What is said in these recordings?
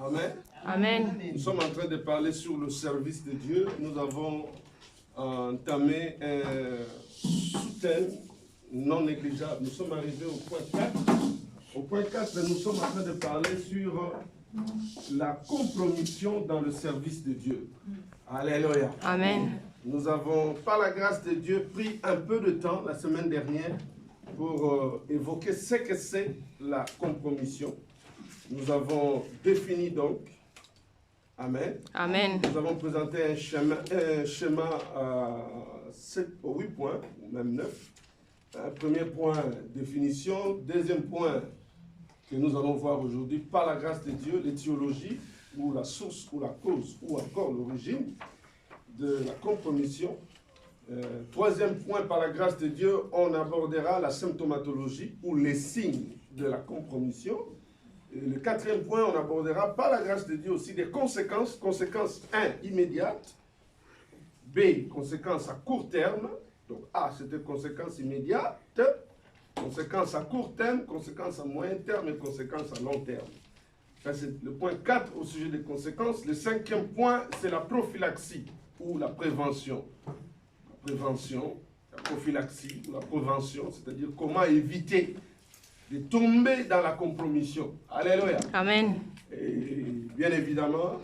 Amen. Amen. Nous sommes en train de parler sur le service de Dieu. Nous avons entamé un sous-thème non négligeable. Nous sommes arrivés au point 4. Au point 4, nous sommes en train de parler sur la compromission dans le service de Dieu. Alléluia. Amen. Nous avons, par la grâce de Dieu, pris un peu de temps la semaine dernière pour évoquer ce que c'est la compromission. Nous avons défini donc, amen. Amen. Nous avons présenté un schéma à 8 points, ou même 9. Un premier point, définition. Deuxième point, que nous allons voir aujourd'hui, par la grâce de Dieu, l'étiologie, ou la source, ou la cause, ou encore l'origine de la compromission. Troisième point, par la grâce de Dieu, on abordera la symptomatologie, ou les signes de la compromission. Et le quatrième point, on abordera par la grâce de Dieu aussi des conséquences. Conséquences 1, immédiates. B, conséquences à court terme. Donc A, c'était conséquences immédiates. Conséquences à court terme, conséquences à moyen terme et conséquences à long terme. Ça, c'est le point 4 au sujet des conséquences. Le cinquième point, c'est la prophylaxie ou la prévention. La prévention, la prophylaxie ou la prévention, c'est-à-dire comment éviter de tomber dans la compromission. Alléluia. Amen. Et bien évidemment,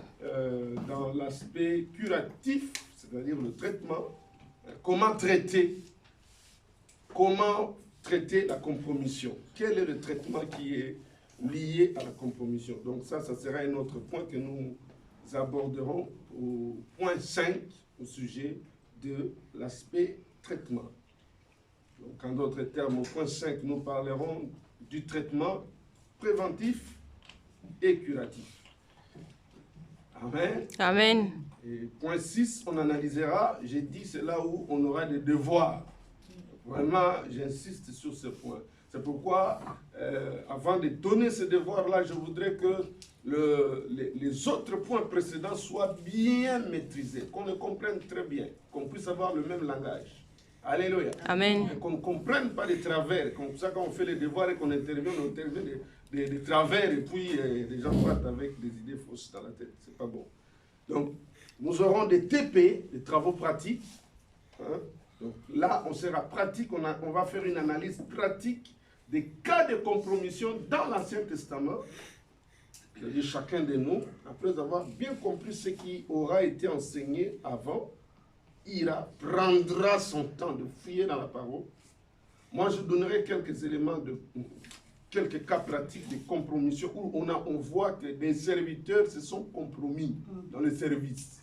dans l'aspect curatif, c'est-à-dire le traitement, comment traiter la compromission. Quel est le traitement qui est lié à la compromission? Donc ça sera un autre point que nous aborderons au point 5, au sujet de l'aspect traitement. Donc en d'autres termes, au point 5, nous parlerons du traitement préventif et curatif. Amen. Amen. Et point 6, on analysera, j'ai dit, c'est là où on aura des devoirs. Vraiment, j'insiste sur ce point. C'est pourquoi, avant de donner ce devoir-là, je voudrais que les autres points précédents soient bien maîtrisés, qu'on les comprenne très bien, qu'on puisse avoir le même langage. Alléluia. Amen. Qu'on ne comprenne pas les travers. Comme ça, quand on fait les devoirs et qu'on intervient, on intervient des travers et puis les gens partent avec des idées fausses dans la tête. C'est pas bon. Donc, nous aurons des TP, des travaux pratiques. Hein? Donc là, on sera pratique, on va faire une analyse pratique des cas de compromission dans l'Ancien Testament. C'est-à-dire chacun de nous, après avoir bien compris ce qui aura été enseigné avant, prendra son temps de fouiller dans la parole. Moi, je donnerai quelques éléments, quelques cas pratiques de compromission où on voit que des serviteurs se sont compromis dans le service.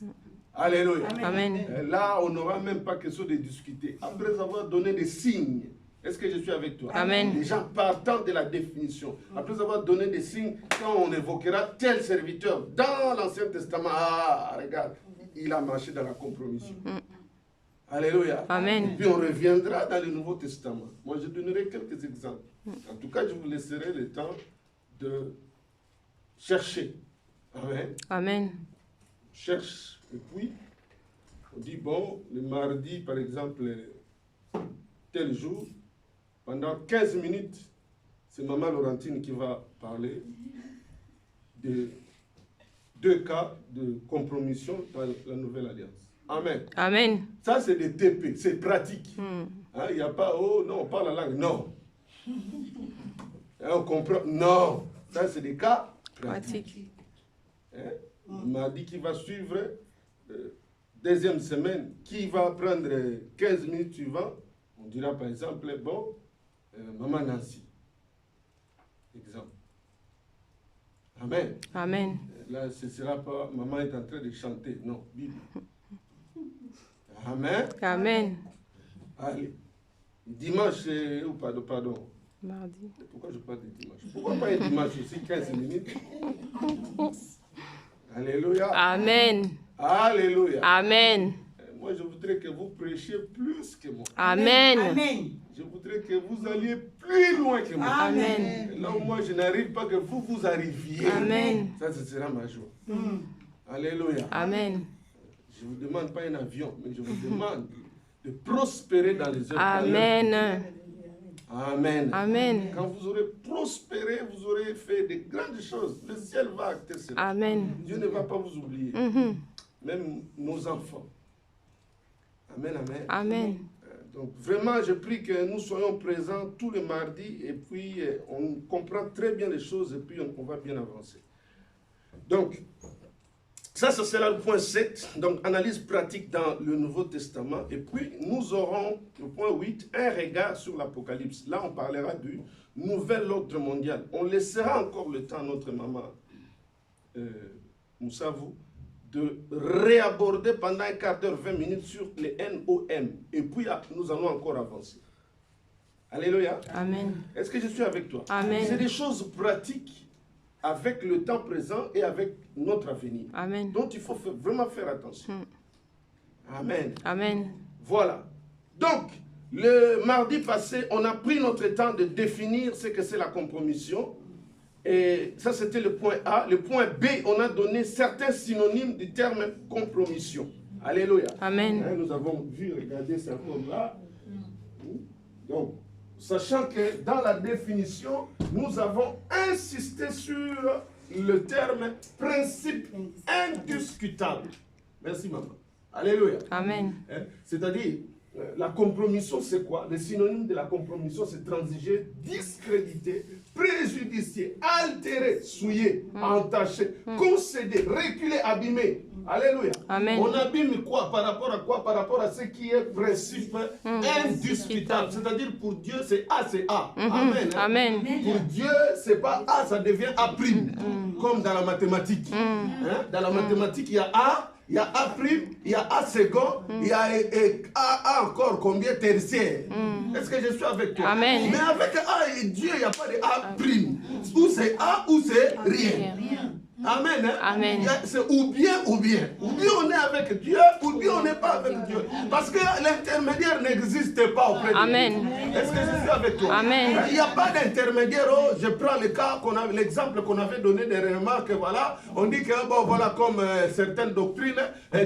Alléluia. Amen. Là, on n'aura même pas question de discuter. Après avoir donné des signes, est-ce que je suis avec toi? Amen. Les gens partant de la définition. Après avoir donné des signes, quand on évoquera tel serviteur dans l'Ancien Testament, regarde, il a marché dans la compromission. Alléluia. Amen. Et puis on reviendra dans le Nouveau Testament. Moi, je donnerai quelques exemples. En tout cas, je vous laisserai le temps de chercher. Amen. Amen. Cherche. Et puis, on dit, bon, le mardi, par exemple, tel jour, pendant 15 minutes, c'est Maman Laurentine qui va parler de 2 cas de compromission dans la Nouvelle Alliance. Amen. Amen. Ça, c'est des TP, c'est pratique. Il n'y a pas, oh non, on parle la langue, non. On comprend, non. Ça, c'est des cas pratiques. Mardi qui va suivre, deuxième semaine, qui va prendre 15 minutes suivantes, on dira par exemple, bon, Maman Nancy. Exemple. Amen. Amen. Là, ce ne sera pas Maman est en train de chanter, non, Bible. Amen. Amen. Allez. Dimanche, ou pardon. Mardi. Pourquoi je parle de dimanche? Pourquoi pas un dimanche aussi, 15 minutes? Alléluia. Amen. Alléluia. Amen. Moi, je voudrais que vous prêchiez plus que moi. Amen. Amen. Je voudrais que vous alliez plus loin que moi. Amen. Et là où moi, je n'arrive pas, que vous arriviez. Amen. Ça, ce sera ma joie. Alléluia. Amen. Je ne vous demande pas un avion, mais je vous demande de prospérer dans les œuvres. Amen. Amen. Amen. Quand vous aurez prospéré, vous aurez fait de grandes choses. Le ciel va acter cela. Amen. Dieu ne va pas vous oublier. Mhm. Même nos enfants. Amen, amen. Amen. Donc vraiment, je prie que nous soyons présents tous les mardis et puis on comprend très bien les choses et puis on va bien avancer. Donc, ça sera le point 7, donc analyse pratique dans le Nouveau Testament. Et puis, nous aurons le point 8, un regard sur l'Apocalypse. Là, on parlera du nouvel ordre mondial. On laissera encore le temps à notre maman Moussavou de réaborder pendant un quart d'heure, 20 minutes sur les NOM. Et puis, nous allons encore avancer. Alléluia. Amen. Est-ce que je suis avec toi? Amen. C'est des choses pratiques avec le temps présent et avec notre avenir. Amen. Donc, il faut vraiment faire attention. Amen. Amen. Voilà. Donc, le mardi passé, on a pris notre temps de définir ce que c'est la compromission. Et ça, c'était le point A. Le point B, on a donné certains synonymes du terme compromission. Alléluia. Amen. Hein, nous avons vu, regardez, c'est encore là. Donc, sachant que dans la définition, nous avons insisté sur le terme principe indiscutable. Merci, maman. Alléluia. Amen. Hein? C'est-à-dire, la compromission, c'est quoi? Le synonyme de la compromission, c'est transiger, discréditer, préjudicier, altérer, souiller, entacher, concéder, reculer, abîmer. Alléluia. Amen. On abîme quoi? Par rapport à quoi? Par rapport à ce qui est principe indiscutable. C'est-à-dire, pour Dieu, c'est A, c'est A. Amen. Hein? Amen. Pour Dieu, c'est pas A, ça devient A', comme dans la mathématique. Hein? Dans la mathématique, il y a A, il y a A', il y a A second, il y a A encore, combien tertiaire. Est-ce que je suis avec toi? Amen. Mais avec A et Dieu, il n'y a pas de A'. Ou c'est A ou c'est rien. Amen. Hein? Amen. C'est ou bien ou bien. Ou bien on est avec Dieu, ou bien on n'est pas avec Dieu. Parce que l'intermédiaire n'existe pas auprès de Dieu. Amen. Est-ce que je suis avec toi? Amen. Il n'y a pas d'intermédiaire. Oh, je prends le cas l'exemple qu'on avait donné dernièrement, que voilà, on dit que bon, voilà, comme certaines doctrines,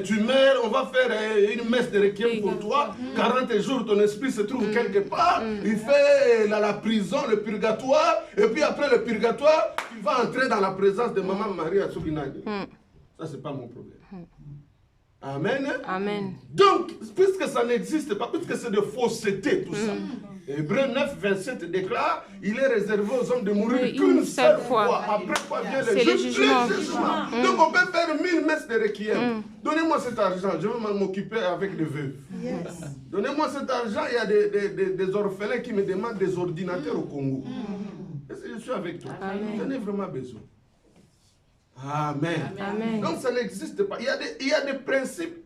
tu meurs, on va faire une messe de requiem pour toi. 40 jours, ton esprit se trouve quelque part. Il fait la prison, le purgatoire, et puis après le purgatoire, tu vas entrer dans la présence de Maman Marie à Soukinagi. Ça, c'est pas mon problème. Amen. Amen. Donc, puisque ça n'existe pas, puisque c'est de fausseté tout ça, Hébreux 9, 27 déclare, il est réservé aux hommes de mourir qu'une seule fois. Après quoi vient le jugement. Donc on peut faire 1000 messes de requiem. Donnez-moi cet argent, je vais m'occuper avec les veuves. Donnez-moi cet argent, il y a des orphelins qui me demandent des ordinateurs au Congo. Est-ce que je suis avec toi? J'en ai vraiment besoin. Amen. Amen. Donc ça n'existe pas. Il y a des principes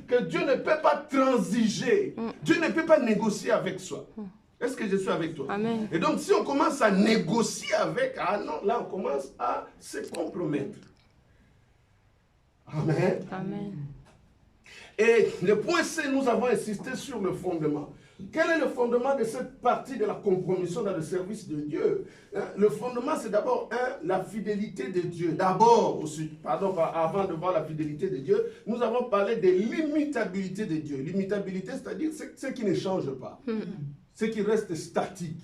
que Dieu ne peut pas transiger. Dieu ne peut pas négocier avec soi. Est-ce que je suis avec toi? Amen. Et donc si on commence à négocier avec, non, là on commence à se compromettre. Amen. Amen. Et le point C, nous avons insisté sur le fondement. Quel est le fondement de cette partie de la compromission dans le service de Dieu? Le fondement, c'est d'abord, la fidélité de Dieu. D'abord, avant de voir la fidélité de Dieu, nous avons parlé de l'immutabilité de Dieu. L'immutabilité, c'est-à-dire ce qui ne change pas. Ce qui reste statique.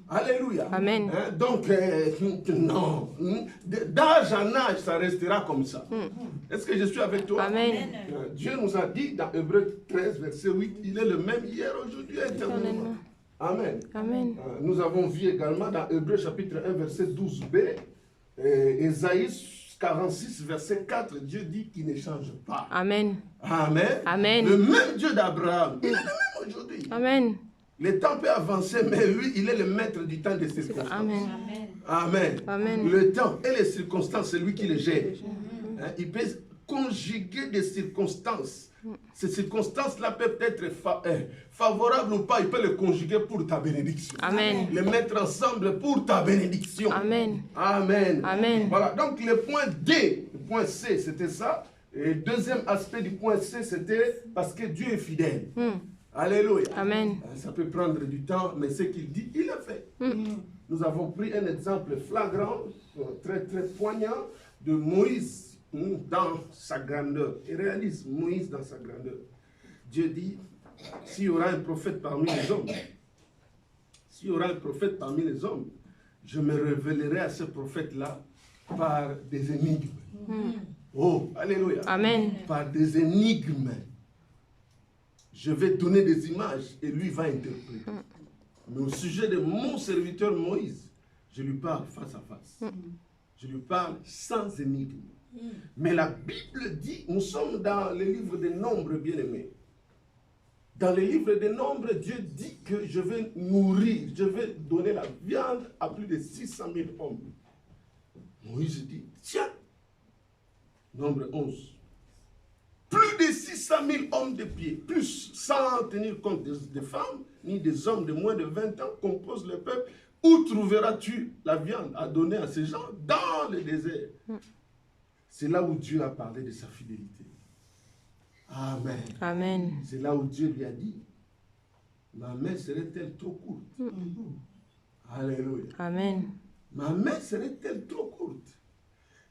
Alléluia. Amen. Donc, non. D'âge en âge, ça restera comme ça. Est-ce que je suis avec toi? Amen. Dieu nous a dit dans Hébreux 13, verset 8, il est le même hier, aujourd'hui, éternellement. Amen. Amen. Nous avons vu également dans Hébreux chapitre 1, verset 12b, Ésaïe 46, verset 4, Dieu dit qu'il ne change pas. Amen. Amen. Amen. Le même Dieu d'Abraham, il est le même aujourd'hui. Amen. Le temps peut avancer, mais lui, il est le maître du temps et des circonstances. Amen. Amen. Amen. Le temps et les circonstances, c'est lui qui les gère. Il peut conjuguer des circonstances. Ces circonstances-là peuvent être favorables ou pas. Il peut les conjuguer pour ta bénédiction. Amen. Les mettre ensemble pour ta bénédiction. Amen. Amen. Amen. Voilà. Donc le point D, le point C, c'était ça. Et le deuxième aspect du point C, c'était parce que Dieu est fidèle. Alléluia. Amen. Ça peut prendre du temps, mais ce qu'il dit, il le fait. Nous avons pris un exemple flagrant, très très poignant, de Moïse dans sa grandeur. Et réalise Moïse dans sa grandeur. Dieu dit, s'il y aura un prophète parmi les hommes, s'il y aura un prophète parmi les hommes, je me révélerai à ce prophète-là par des énigmes. Oh, alléluia. Amen. Par des énigmes. Je vais donner des images et lui va interpréter. Mais au sujet de mon serviteur Moïse, je lui parle face à face. Je lui parle sans énigme. Mais la Bible dit, nous sommes dans le livre des Nombres, bien-aimés. Dans le livre des Nombres, Dieu dit que je vais nourrir, je vais donner la viande à plus de 600 000 hommes. Moïse dit, tiens, Nombre 11. Plus de 600 000 hommes de pied, plus sans tenir compte des femmes, ni des hommes de moins de 20 ans, composent le peuple. Où trouveras-tu la viande à donner à ces gens? Dans le désert. C'est là où Dieu a parlé de sa fidélité. Amen. Amen. C'est là où Dieu lui a dit, ma main serait-elle trop courte? Alléluia. Amen. Ma main serait-elle trop courte?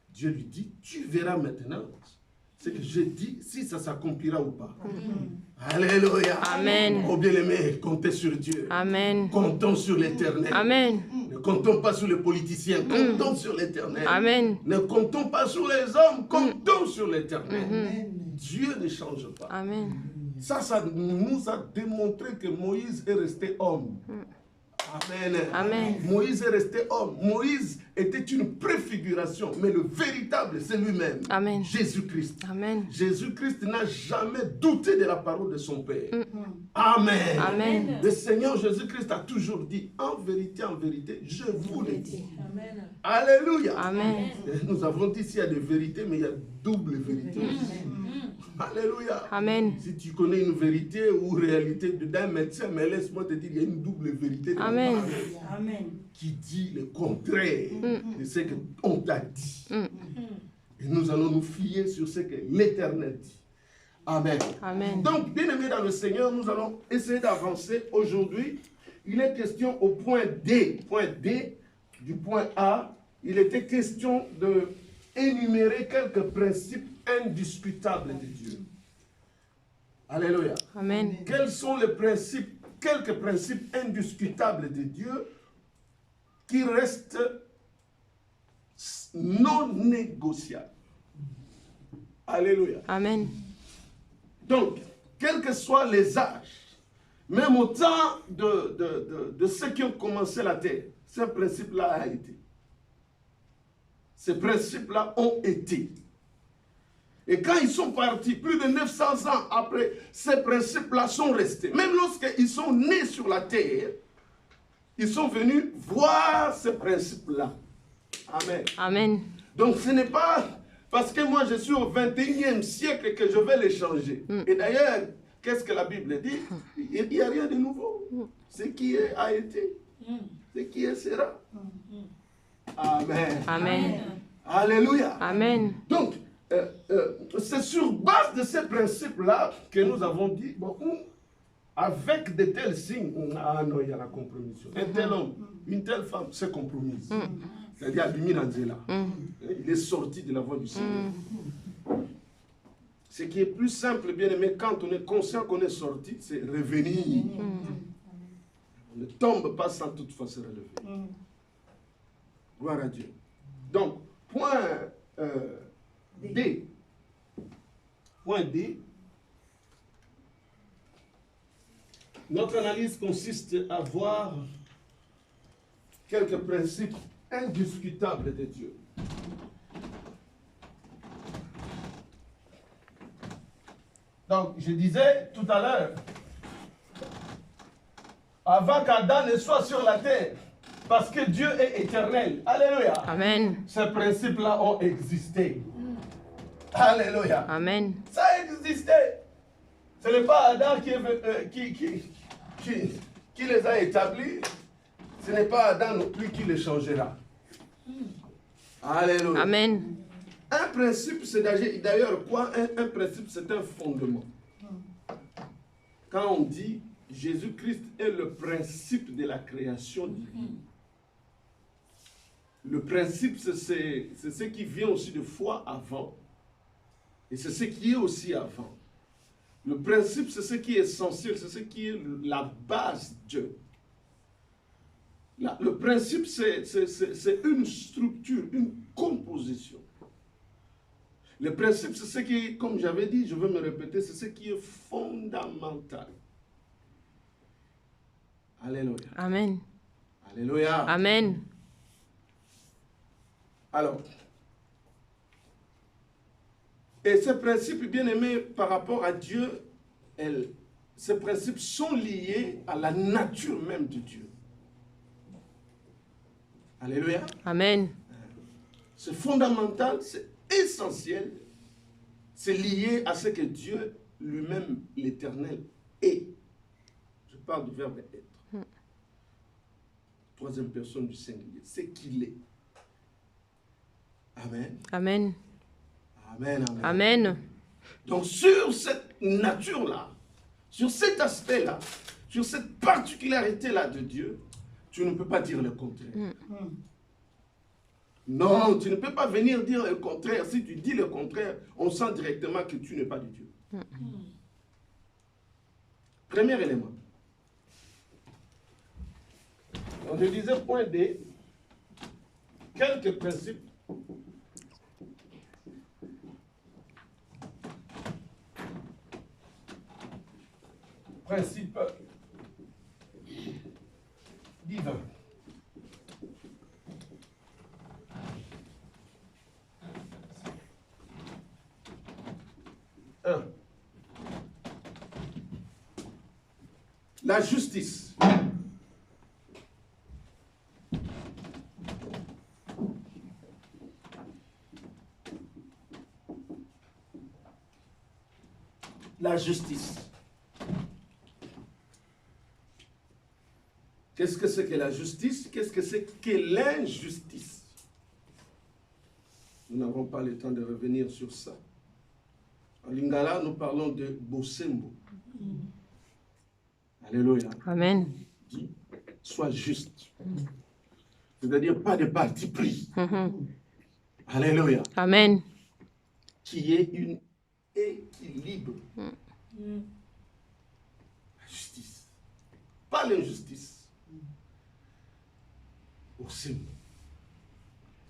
Dieu lui dit, tu verras maintenant ce que je dis, si ça s'accomplira ou pas. Alléluia. Amen. Oh bien-aimé, comptez sur Dieu. Amen. Comptons sur l'Éternel. Amen. Ne comptons pas sur les politiciens, comptons sur l'Éternel. Amen. Ne comptons pas sur les hommes, comptons sur l'Éternel. Dieu ne change pas. Amen. Ça nous a démontré que Moïse est resté homme. Amen. Amen. Moïse est resté homme. Moïse était une préfiguration, mais le véritable, c'est lui-même. Amen. Jésus-Christ. Amen. Jésus-Christ n'a jamais douté de la parole de son Père. Amen. Amen. Le Seigneur Jésus-Christ a toujours dit, en vérité, je vous le dis. Alléluia. Amen. Nous avons dit s'il y a des vérités, mais il y a double vérité aussi. Alléluia. Amen. Si tu connais une vérité ou réalité d'un médecin, mais laisse-moi te dire, il y a une double vérité de Amen. la parole qui dit le contraire de ce qu'on t'a dit. Et nous allons nous fier sur ce que l'Éternel dit. Amen. Amen. Donc, bien aimés dans le Seigneur, nous allons essayer d'avancer aujourd'hui. Il est question au point D. Point D, du point A, il était question de énumérer quelques principes indiscutables de Dieu. Alléluia. Amen. Quels sont les principes, quelques principes indiscutables de Dieu qui restent non négociables? Alléluia. Amen. Donc, quels que soient les âges, même au temps de ceux qui ont commencé la terre, ce principe-là a été. Ces principes-là ont été. Et quand ils sont partis, plus de 900 ans après, ces principes-là sont restés. Même lorsqu'ils sont nés sur la terre, ils sont venus voir ces principes-là. Amen. Amen. Donc ce n'est pas parce que moi je suis au 21e siècle que je vais les changer. Et d'ailleurs, qu'est-ce que la Bible dit? Il n'y a rien de nouveau. Ce qui est a été, ce qui est sera. Amen. Amen. Alléluia. Amen. Donc, c'est sur base de ces principes-là que nous avons dit, bon, avec de tels signes, ah non, il y a la compromission. Un tel homme, une telle femme, c'est compromise. C'est-à-dire, Abimi Nanzela, il est sorti de la voie du Seigneur. Ce qui est plus simple, bien aimé, quand on est conscient qu'on est sorti, c'est revenir. On ne tombe pas sans toutefois se relever. Gloire à Dieu. Donc, point D. Point D. Notre analyse consiste à voir quelques principes indiscutables de Dieu. Donc, je disais tout à l'heure, avant qu'Adam ne soit sur la terre, parce que Dieu est éternel. Alléluia. Amen. Ces principes-là ont existé. Alléluia. Amen. Ça a existé. Ce n'est pas Adam qui les a établis. Ce n'est pas Adam non plus qui les changera. Alléluia. Amen. Un principe, c'est d'ailleurs quoi? Un principe, c'est un fondement. Quand on dit Jésus-Christ est le principe de la création divine. Le principe, c'est ce qui vient aussi de foi avant. Et c'est ce qui est aussi avant. Le principe, c'est ce qui est essentiel, c'est ce qui est la base de Dieu. Là, le principe, c'est une structure, une composition. Le principe, c'est ce qui, comme j'avais dit, je veux me répéter, c'est ce qui est fondamental. Alléluia. Amen. Alléluia. Amen. Alors, et ces principes, bien aimés, par rapport à Dieu, ces principes sont liés à la nature même de Dieu. Alléluia. Amen. C'est fondamental, c'est essentiel, c'est lié à ce que Dieu lui-même, l'Éternel, est. Je parle du verbe être. Troisième personne du singulier, c'est qu'il est. Amen. Amen. Amen. Amen. Amen. Donc sur cette nature-là, sur cet aspect-là, sur cette particularité-là de Dieu, tu ne peux pas dire le contraire. Non, tu ne peux pas venir dire le contraire. Si tu dis le contraire, on sent directement que tu n'es pas de Dieu. Premier élément. Donc je disais point D, quelques principes. Principe divin. Un. La justice. La justice. Qu'est-ce que c'est que la justice? Qu'est-ce que c'est que l'injustice? Nous n'avons pas le temps de revenir sur ça. En lingala, nous parlons de bosembo. Alléluia. Amen. Dis, sois juste. C'est-à-dire pas de parti pris. Alléluia. Amen. Qui est une équilibre. La justice. Pas l'injustice. Bosembo.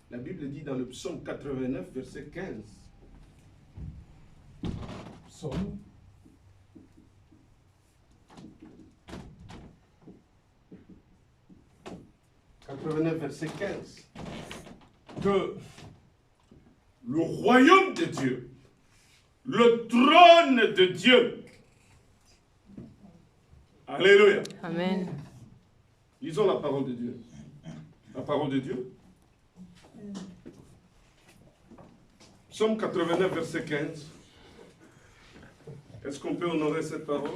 La Bible dit dans le psaume 89, verset 15. Psaume 89, verset 15. Que le royaume de Dieu, le trône de Dieu. Alléluia. Amen. Lisons la parole de Dieu. La parole de Dieu. Psaume 89, verset 15. Est-ce qu'on peut honorer cette parole?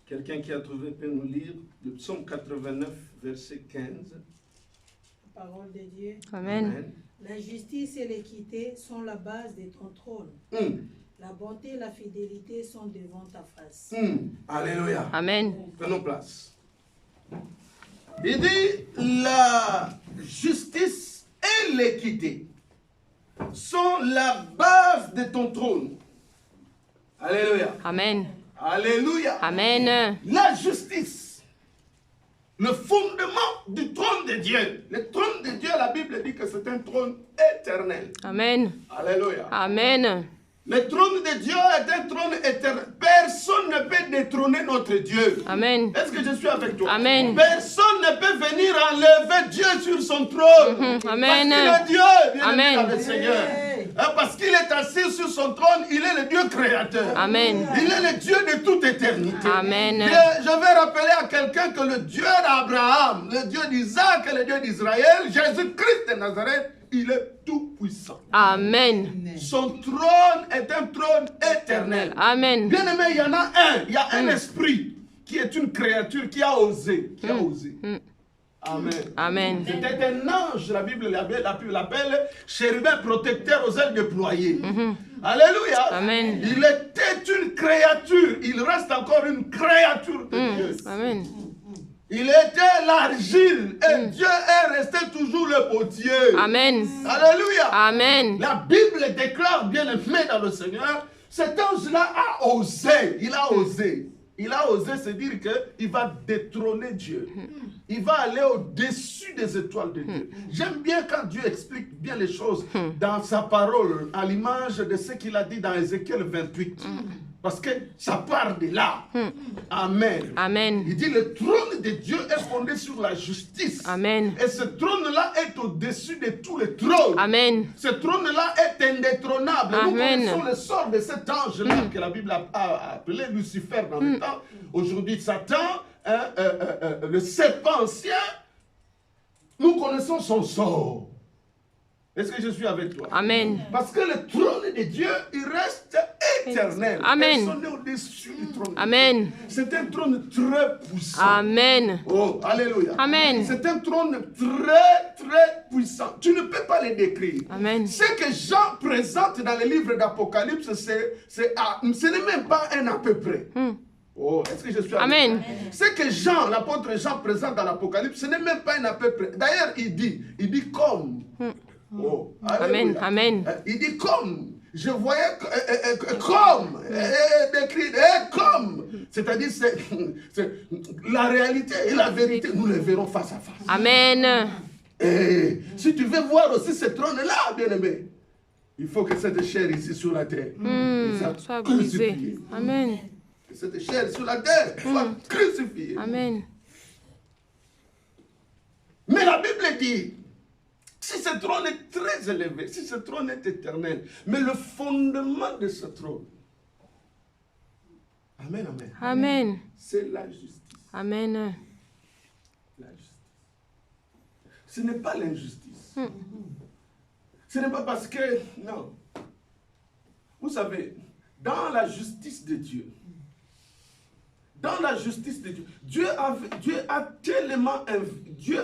Quelqu'un qui a trouvé peut nous lire le psaume 89, verset 15. La parole de Dieu. Amen. La justice et l'équité sont la base de ton trône. La bonté et la fidélité sont devant ta face. Alléluia. Amen. Prenons place. Il dit, la justice et l'équité sont la base de ton trône. Alléluia. Amen. Alléluia. Amen. La justice, le fondement du trône de Dieu. Le trône de Dieu, la Bible dit que c'est un trône éternel. Amen. Alléluia. Amen. Le trône de Dieu est un trône éternel. Personne ne peut détrôner notre Dieu. Amen. Est-ce que je suis avec toi? Amen. Personne ne peut venir enlever Dieu sur son trône. Amen. Parce qu'il est Dieu, bien Amen. aimé, le Seigneur. Parce qu'il est assis sur son trône, il est le Dieu créateur. Amen. Il est le Dieu de toute éternité. Amen. Je vais rappeler à quelqu'un que le Dieu d'Abraham, le Dieu d'Isaac et le Dieu d'Israël, Jésus-Christ de Nazareth, il est tout puissant. Amen. Son trône est un trône éternel. Amen. Bien aimé, il y en a un. Il y a un esprit qui est une créature qui a osé. Qui a osé. Amen. Amen. C'était un ange, la Bible l'appelle chérubin protecteur aux ailes déployées. Alléluia. Amen. Il était une créature. Il reste encore une créature de Dieu. Amen. Il était l'argile et Dieu est resté toujours le potier. Amen. Alléluia. Amen. La Bible déclare, bien aimé dans le Seigneur, cet ange-là a osé. Il a osé. Il a osé se dire qu'il va détrôner Dieu. Il va aller au-dessus des étoiles de Dieu. J'aime bien quand Dieu explique bien les choses dans sa parole, à l'image de ce qu'il a dit dans Ézéchiel 28. Parce que ça part de là. Amen. Amen. Il dit le trône de Dieu est fondé sur la justice. Amen. Et ce trône-là est au-dessus de tous les trônes. Amen. Ce trône-là est indétrônable. Amen. Nous connaissons le sort de cet ange-là que la Bible a appelé Lucifer dans le temps. Aujourd'hui, Satan, le serpent ancien, nous connaissons son sort. Est-ce que je suis avec toi? Amen. Parce que le trône de Dieu, il reste éternel. Amen. Personne n'est au-dessus du trône. Amen. C'est un trône très puissant. Amen. Oh, alléluia. Amen. C'est un trône très, très puissant. Tu ne peux pas le décrire. Amen. Ce que Jean présente dans le livre d'Apocalypse, ce n'est même pas un à peu près. Oh, est-ce que je suis Amen. avec toi? Ce que Jean, l'apôtre Jean présente dans l'Apocalypse, ce n'est même pas un à peu près. D'ailleurs, il dit comme. Oh, Amen. Amen. Il dit comme. Je voyais comme. Décrit comme. C'est-à-dire, c'est la réalité et la vérité, nous les verrons face à face. Amen. Et si tu veux voir aussi ce trône-là, bien-aimé, il faut que cette chair ici sur la terre Soit brisée. Amen. Que cette chair sur la terre soit crucifiée. Amen. Mais la Bible dit, si ce trône est très élevé, si ce trône est éternel, mais le fondement de ce trône, amen, amen, Amen. c'est la justice. Amen. La justice. Ce n'est pas l'injustice. Ce n'est pas parce que, non. Vous savez, dans la justice de Dieu, Dieu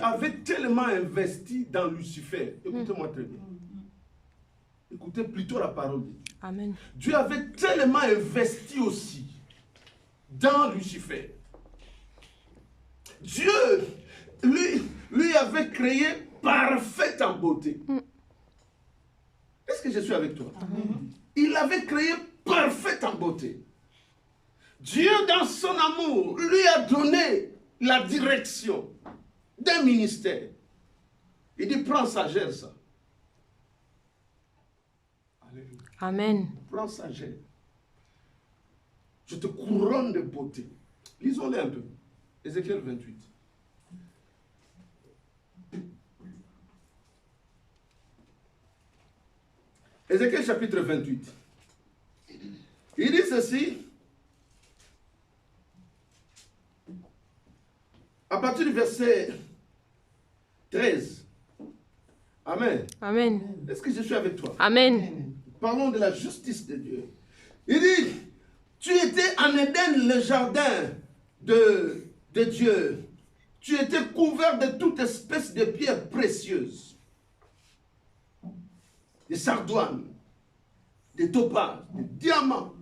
avait tellement investi dans Lucifer. Écoutez-moi très bien. Écoutez plutôt la parole de Dieu. Amen. Dieu avait tellement investi aussi dans Lucifer. Dieu, lui avait créé parfait en beauté. Est-ce que je suis avec toi? Il avait créé parfait en beauté. Dieu, dans son amour, lui a donné la direction d'un ministère. Il dit, prends ça, gère ça. Alléluia. Amen. Prends ça, gère. Je te couronne de beauté. Lisons-les un peu. Ézéchiel 28. Ézéchiel chapitre 28. Il dit ceci. À partir du verset 13. Amen. Amen. Est-ce que je suis avec toi? Amen. Parlons de la justice de Dieu. Il dit, tu étais en Éden, le jardin de Dieu. Tu étais couvert de toute espèce de pierres précieuses. Des sardoines, des topazes, des diamants,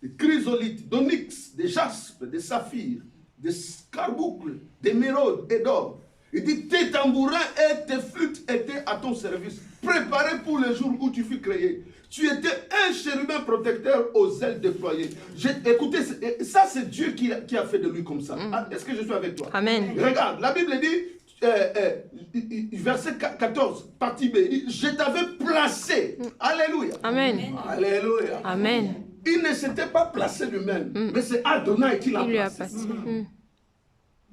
des chrysolites, d'onyx, des jaspes, des saphirs, des carboucles, d'émeraudes et d'or. Il dit, tes tambourins et tes flûtes étaient à ton service, préparés pour le jour où tu fus créé. Tu étais un chérubin protecteur aux ailes déployées. Écoutez, ça c'est Dieu qui a fait de lui comme ça. Est-ce que je suis avec toi? Amen. Regarde, la Bible dit, verset 14, partie B, il dit, je t'avais placé. Alléluia. Amen. Alléluia. Amen. Il ne s'était pas placé lui-même, mais c'est Adonai qui l'a Il lui a placé. passé.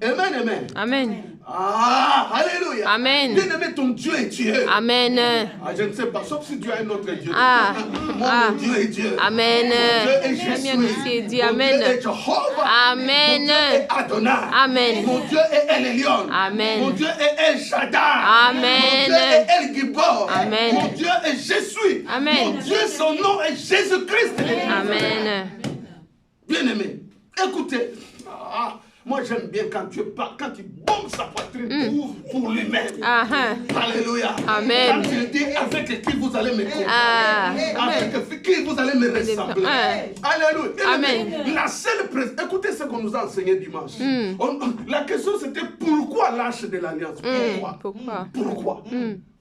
Amen, amen. Amen. Ah, alléluia. Amen. Bien-aimé, ton Dieu est Dieu. Amen. Ah, je ne sais pas, sauf si Dieu a un autre Dieu. Ah. Mon Dieu est Dieu. Amen. Mon Dieu est Très bien Jésus. aussi dit. Mon Amen. Dieu est Jehovah. Amen. Mon Dieu est Adonai. Amen. Mon Dieu est El Elyon. Amen. Mon Dieu est El Shaddai. Amen. Mon Dieu est El Gibor. Amen. Mon Dieu est Jésus. Amen. Mon Dieu, son nom est Jésus-Christ. Amen. Bien-aimé, écoutez. Moi, j'aime bien quand tu parles, quand il bombe sa poitrine pour lui-même. Alléluia. Amen. Quand il dit avec qui vous allez me comprendre, avec qui vous allez me ressembler. Alléluia. Amen. La seule présence. Écoutez ce qu'on nous a enseigné dimanche. La question c'était pourquoi l'arche de l'alliance? Pourquoi?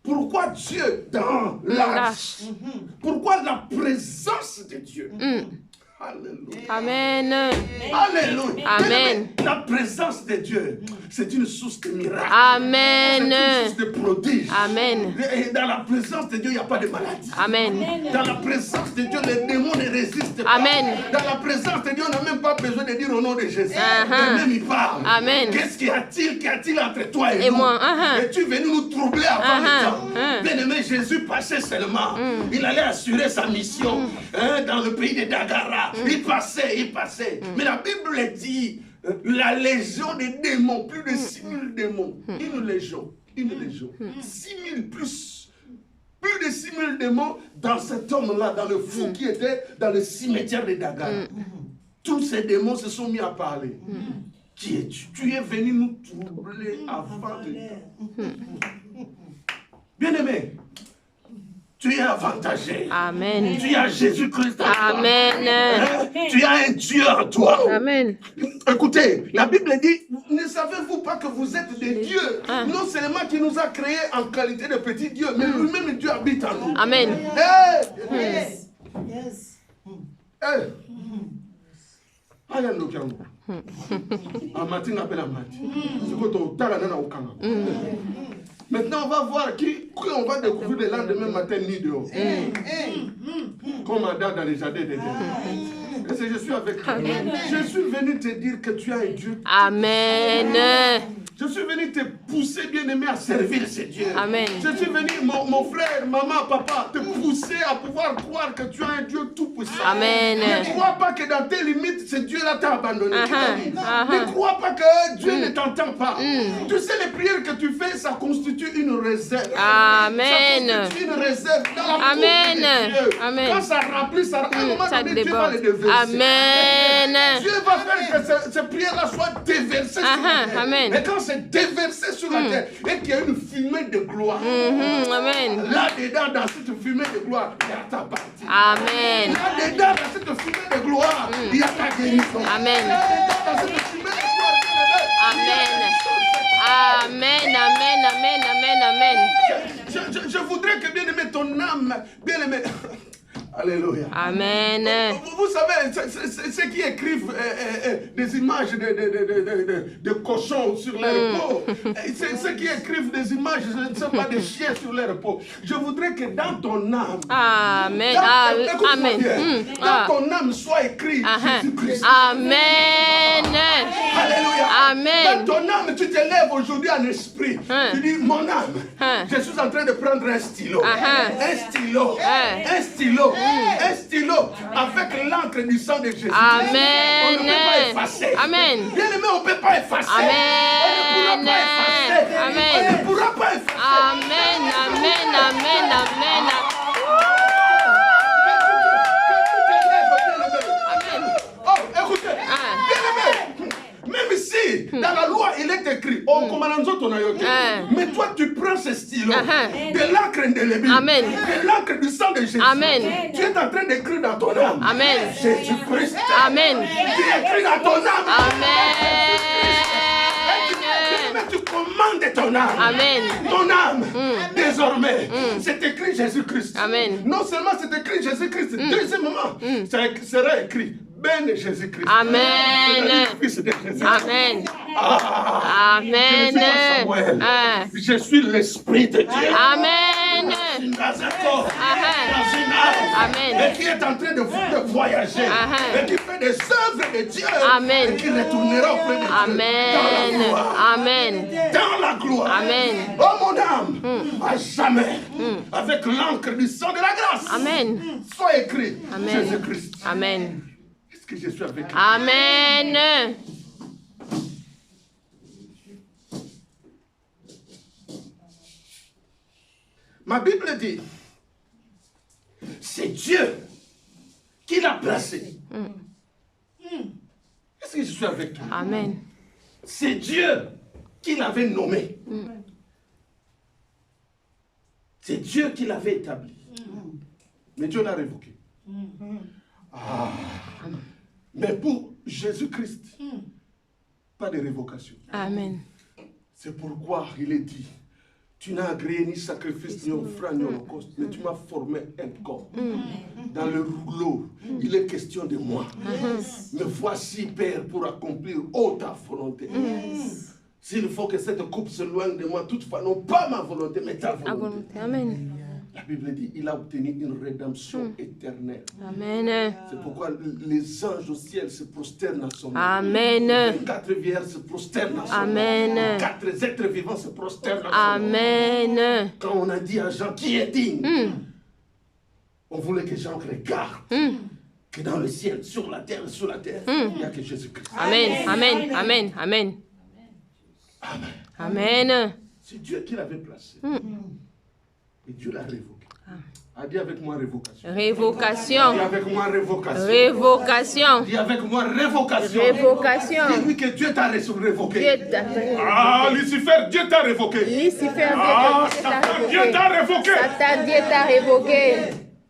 Pourquoi Dieu dans l'arche? Pourquoi la présence de Dieu? Alléluia. Amen. Alléluia. Amen. La présence de Dieu, c'est une source de miracles. Amen. C'est une source de prodiges. Amen. Et dans la présence de Dieu, il n'y a pas de maladie. Amen. Dans la présence de Dieu, les démons ne résistent pas. Amen. Dans la présence de Dieu, on n'a même pas besoin de dire au nom de Jésus. Et même il parle. Amen. Qu'est-ce qu'il y a-t-il entre toi et Et nous? moi. Es-tu venu nous troubler avant le temps? Bien-aimé, Jésus passait seulement. Il allait assurer sa mission dans le pays de Dagara. Il passait. Mais la Bible dit, la légion des démons, plus de 6000 démons. Une légion. 6000 plus. Plus de 6000 démons dans cet homme-là, dans le fou qui était dans le cimetière de Dagara. Tous ces démons se sont mis à parler. Qui es-tu? Tu es venu nous troubler avant le temps. Bien-aimé, tu es avantagé. Amen. Tu as Jésus-Christ en toi. Amen. Tu as un Dieu en toi. Amen. Écoutez, la Bible dit, ne savez-vous pas que vous êtes des dieux? Non seulement qui nous a créés en qualité de petits dieux, mais lui-même Dieu habite en nous. Amen. Yes. Maintenant, on va voir qui on va découvrir le lendemain matin ni dehors. Comme Adam dans les jardins de Dieu. Je suis avec toi. Je suis venu te dire que tu as un Dieu. Amen. Je suis venu te pousser, bien-aimé, à servir ce Dieu. Amen. Je suis venu, mon frère, maman, papa, te pousser à pouvoir croire que tu as un Dieu tout-puissant. Amen. Ne crois pas que dans tes limites, ce Dieu-là t'a abandonné. Ne crois pas que Dieu ne t'entend pas. Tu sais, les prières que tu fais, ça constitue une réserve. Amen. Ça constitue une réserve dans la Amen. de Dieu. Amen. Quand ça remplit, à un moment Ça donné, Dieu va les déborde. déverser. Amen. Dieu va faire que ces prières-là soient déversées sur la terre. Amen. Et quand c'est déversé sur la terre, et qu'il y a une fumée de gloire, Amen. là-dedans, dans cette fumée de gloire, il y a ta partie. Amen. Là-dedans, dans cette fumée de gloire, il y a ta guérison. Amen. Là-dedans, dans cette fumée de gloire, Amen. Amen. Je voudrais que, bien aimé, ton âme, bien aimé. Alléluia. Amen. Vous savez, ceux qui écrivent des images de cochons sur leur peau, ceux qui écrivent des images, je ne sais pas, de chiens sur leur peau, je voudrais que dans ton âme, Amen. Amen. Dans ton âme soit écrit Jésus-Christ. Amen. Alléluia. Amen. Dans ton âme, tu te lèves aujourd'hui en esprit. Tu dis, mon âme, je suis en train de prendre un stylo. Un stylo avec l'encre du sang de Jésus. Amen. On ne peut pas effacer. Amen. Bien aimé, on ne peut pas effacer. Amen. On ne pourra pas effacer. Amen. On ne pourra pas effacer. Amen. Oh, écoutez, bien aimé, même si dans la loi il est écrit, mais toi tu prends ce stylo, de l'encre indélébile, de l'encre du sang de Jésus. Amen. Tu es en train d'écrire dans ton âme. Amen. Jésus-Christ. Amen. Tu écris dans ton âme. Amen. Tu commandes ton âme. Amen. Ton âme, désormais, c'est écrit Jésus-Christ. Amen. Non seulement c'est écrit Jésus-Christ, deuxièmement, ça sera écrit Ben Jésus-Christ. Amen. Fils de Jésus. Amen. Amen. Je suis l'Esprit de Dieu. Amen. Dans un corps, dans une âme, Amen. et qui est en train de voyager, et qui fait des œuvres de Dieu, Amen. et qui retournera auprès de Dieu Amen. dans la gloire. Amen. Dans la gloire. Amen. Oh mon âme, à jamais, avec l'encre du sang de la grâce, Amen. soit écrit Amen. Jésus-Christ. Amen. Est-ce que je suis avec vous? Amen. Ma Bible dit, c'est Dieu qui l'a placé. Est-ce que je suis avec toi? Amen. C'est Dieu qui l'avait nommé. C'est Dieu qui l'avait établi. Mais Dieu l'a révoqué. Ah. Mais pour Jésus-Christ, pas de révocation. Amen. C'est pourquoi il est dit, tu n'as agréé ni sacrifice, ni offrande, ni holocauste, mais tu m'as formé un corps. Dans le rouleau, il est question de moi. Me voici, Père, pour accomplir ta volonté. S'il faut que cette coupe se loigne de moi, toutefois, non pas ma volonté, mais ta volonté. Amen. La Bible dit, il a obtenu une rédemption éternelle. Amen. C'est pourquoi les anges au ciel se prosternent à son nom. Amen. Les 4 vierges se prosternent à son nom. Amen. Les 4 êtres vivants se prosternent à son nom. Amen. Quand on a dit à Jean qui est digne, on voulait que Jean regarde que dans le ciel, sur la terre, sous la terre, il n'y a que Jésus-Christ. Amen. Amen. Amen. Amen. Amen. C'est Dieu qui l'avait placé. Et Dieu l'a révoqué. A dit avec moi révocation. Révocation. Dis avec moi révocation. Révocation. Dis avec moi révocation. Révocation. Dis-lui que Dieu t'a révoqué. Dieu t'a révoqué. Ah, Lucifer, Dieu t'a révoqué. Lucifer, Ah, Satan, Dieu t'a révoqué. Satan, Dieu t'a révoqué.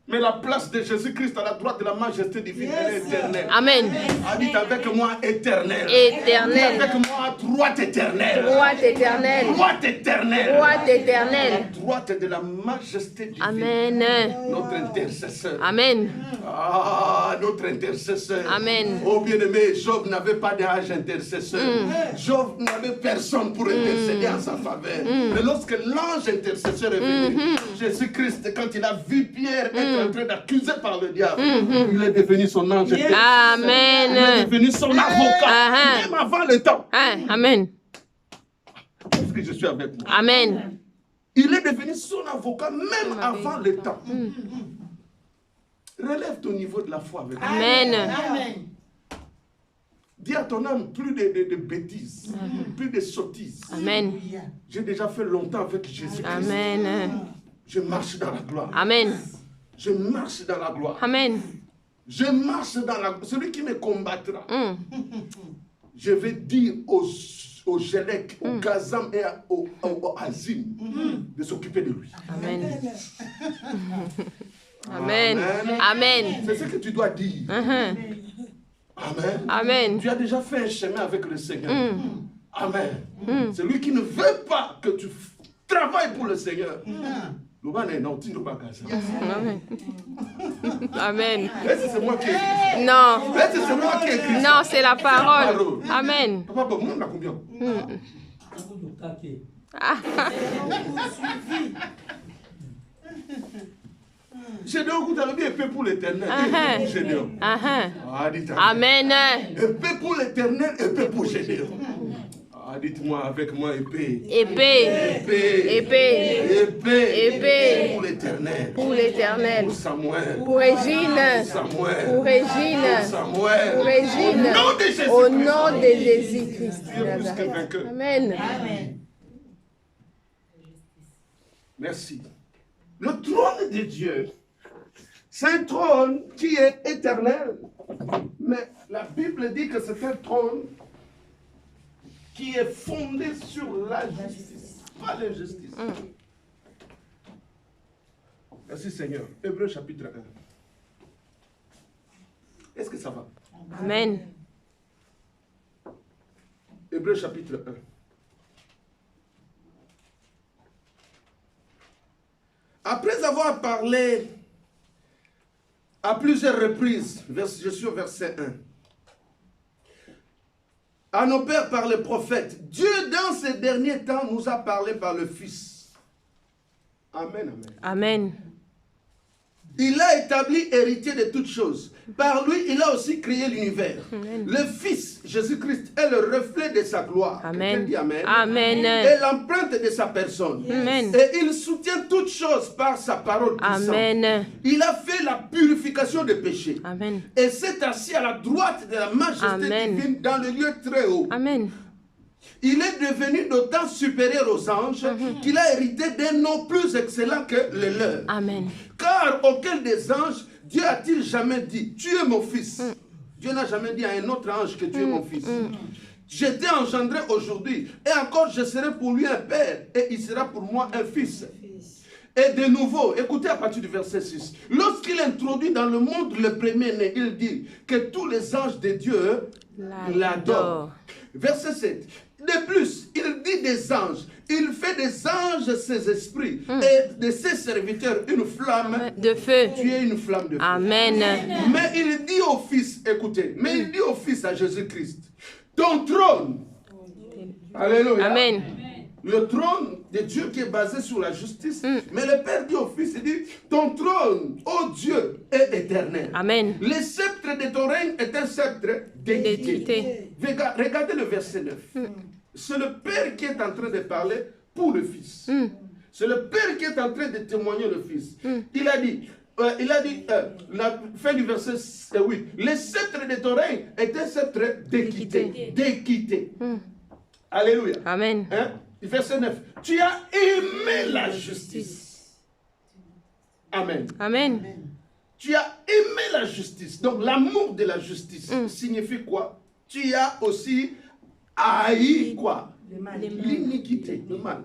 Mais la place de Jésus-Christ à la droite de la majesté divine, elle est éternelle. Amen. Habite avec moi éternel. Éternel. Avec moi à droite éternelle. Droite éternelle. Droite éternelle. Droite éternelle. À droite de la majesté divine. Amen. Notre intercesseur. Amen. Ah, notre intercesseur. Amen. Oh bien-aimé, Job n'avait pas d'âge intercesseur. Job n'avait personne pour intercéder en sa faveur. Mais lorsque l'ange intercesseur est venu, Jésus-Christ, quand il a vu Pierre être en train d'accuser par le diable, il est devenu son ange intercesseur. Amen. Il est devenu son avocat, même avant le temps. Amen. Est-ce que je suis avec moi? Amen. Il est devenu son avocat même avant le temps. Relève ton niveau de la foi avec moi. Amen. Dis à ton âme plus de bêtises, plus de sottises. Amen. J'ai déjà fait longtemps avec Jésus-Christ. Amen. Je marche dans la gloire. Amen. Je marche dans la gloire. Amen. Je marche dans la gloire. Celui qui me combattra, je vais dire aux Gélec, aux Gazam et aux Azim de s'occuper de lui. Amen. Amen. Amen. C'est ce que tu dois dire. Amen. Amen. Tu as déjà fait un chemin avec le Seigneur. Amen. Celui qui ne veut pas que tu travailles pour le Seigneur. Amen. Amen. Est-ce que c'est moi qui ai écrit? Non. Est-ce que c'est moi qui ai écrit? Non, c'est la parole. Amen. Papa, bon, on a combien? Gédéon, vous avez bien épée pour l'éternel. Gédéon. Amen. Épée pour l'éternel, épée pour Gédéon. Ah, dites-moi avec moi épée. Épée. Épée. Épée. Épée. Épée. Pour l'éternel. Pour l'éternel. Pour Samuel. Pour Régine. Samuel. Pour Régine. Samuel. Pour Régine. Au nom de Jésus-Christ. Au nom de Jésus-Christ. Tu es plus que vainqueur. Amen. Merci. Le trône de Dieu, c'est un trône qui est éternel. Mais la Bible dit que c'est un trône qui est fondé sur la justice, pas l'injustice. Merci Seigneur. Hébreux chapitre 1. Est-ce que ça va? Amen. Hébreux chapitre 1. Après avoir parlé à plusieurs reprises, je suis au verset 1, à nos pères par les prophètes, Dieu dans ces derniers temps nous a parlé par le Fils. Amen, amen. Amen. Il a établi héritier de toutes choses. Par lui, il a aussi créé l'univers. Le Fils, Jésus-Christ, est le reflet de sa gloire. Amen. Dit amen. Amen. Et l'empreinte de sa personne. Amen. Et il soutient toutes choses par sa parole puissante. Amen. Il a fait la purification des péchés. Amen. Et s'est assis à la droite de la majesté Amen. divine dans le lieu très haut. Amen. Il est devenu d'autant supérieur aux anges qu'il a hérité d'un nom plus excellent que le leur. Amen. Car auquel des anges Dieu a-t-il jamais dit, tu es mon fils? Dieu n'a jamais dit à un autre ange que tu es mon fils. je t'ai engendré aujourd'hui, et encore je serai pour lui un père, et il sera pour moi un fils. Et de nouveau, écoutez à partir du verset 6. Lorsqu'il introduit dans le monde le premier-né, il dit que tous les anges de Dieu l'adorent. Verset 7. De plus, il dit des anges. Il fait des anges ses esprits et de ses serviteurs une flamme de feu. Tu es une flamme de feu. Amen. Mais il dit au Fils, écoutez, mais il dit au Fils, à Jésus-Christ, ton trône, alléluia, Amen. le trône de Dieu qui est basé sur la justice, mais le Père dit au Fils, il dit, ton trône, ô Dieu, est éternel. Amen. Le sceptre de ton règne est un sceptre d'équité. Regardez le verset 9. C'est le Père qui est en train de parler pour le Fils. C'est le Père qui est en train de témoigner le Fils. Il a dit, la fin du verset 8, le sceptre de ton règne est un sceptre d'équité. D'équité. Alléluia. Amen. Hein? Verset 9. Tu as aimé la justice. Amen. Amen. Tu as aimé la justice. Donc l'amour de la justice signifie quoi? Tu as aussi haï quoi? L'iniquité, le mal.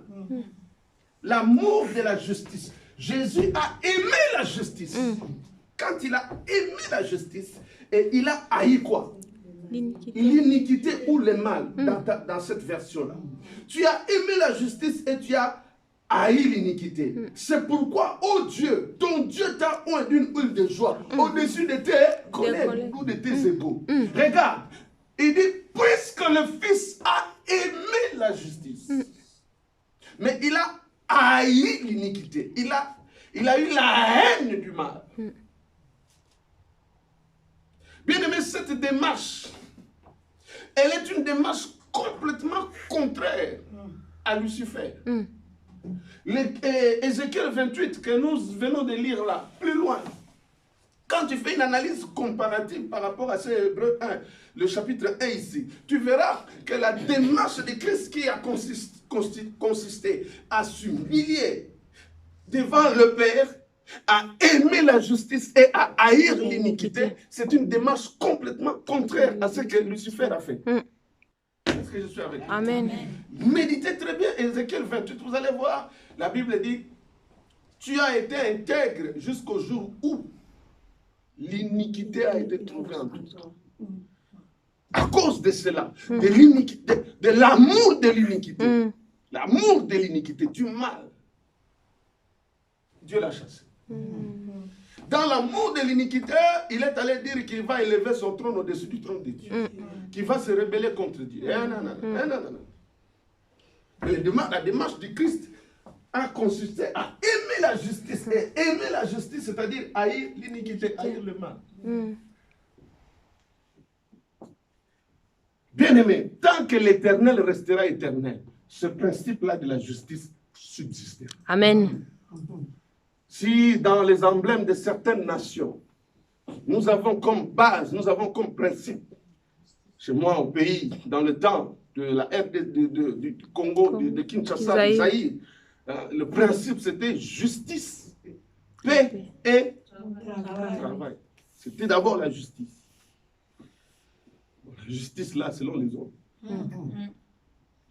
L'amour de la justice. Jésus a aimé la justice. Quand il a aimé la justice, et il a haï quoi? L'iniquité ou le mal dans cette version-là. Tu as aimé la justice et tu as haï l'iniquité. C'est pourquoi, oh Dieu, ton Dieu t'a oint d'une huile de joie au-dessus de tes collègues ou de tes égaux. Regarde, il dit, puisque le Fils a aimé la justice, mais il a haï l'iniquité. Il a eu la haine du mal. Bien aimé, cette démarche, elle est une démarche complètement contraire à Lucifer. Ézéchiel 28 que nous venons de lire là, plus loin, quand tu fais une analyse comparative par rapport à ce Hébreux 1, le chapitre 1 ici, tu verras que la démarche de Christ qui a consisté à s'humilier devant le Père, à aimer la justice et à haïr l'iniquité, c'est une démarche complètement contraire à ce que Lucifer a fait. Est-ce que je suis avec vous? Amen. Méditez très bien Ézéchiel 28, vous allez voir, la Bible dit, tu as été intègre jusqu'au jour où l'iniquité a été trouvée en toi. À cause de cela, de l'iniquité, de l'amour de l'iniquité, l'amour de l'iniquité, du mal, Dieu l'a chassé. Dans l'amour de l'iniquité, il est allé dire qu'il va élever son trône au-dessus du trône de Dieu, qu'il va se rebeller contre Dieu. La démarche du Christ a consisté à aimer la justice. Et aimer la justice, c'est-à-dire haïr l'iniquité, haïr le mal. Bien aimé, tant que l'Éternel restera éternel, ce principe-là de la justice subsistera. Amen. Si dans les emblèmes de certaines nations, nous avons comme base, nous avons comme principe, chez moi au pays, dans le temps de la du Congo, de Kinshasa, de Zaïre, le principe c'était justice, paix et travail. C'était d'abord la justice. La justice là, selon les hommes.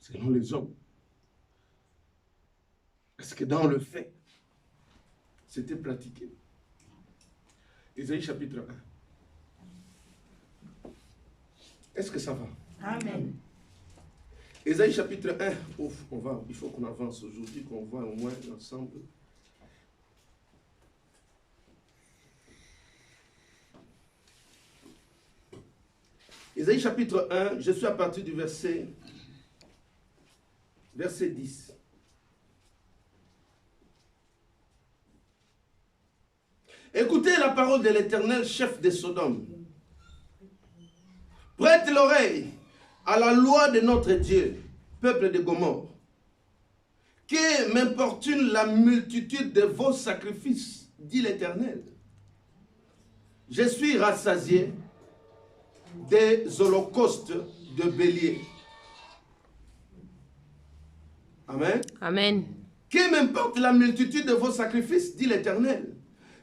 Selon les hommes. Parce que dans le fait, c'était pratiqué. Ésaïe chapitre 1. Est-ce que ça va? Amen. Ésaïe chapitre 1. Il faut qu'on avance aujourd'hui, qu'on voit au moins ensemble. Ésaïe chapitre 1, je suis à partir du verset 10. Écoutez la parole de l'Éternel, chef de Sodome. Prête l'oreille à la loi de notre Dieu, peuple de Gomorrhe. Que m'importune la multitude de vos sacrifices, dit l'Éternel. Je suis rassasié des holocaustes de bélier. Amen. Amen. Que m'importe la multitude de vos sacrifices, dit l'Éternel.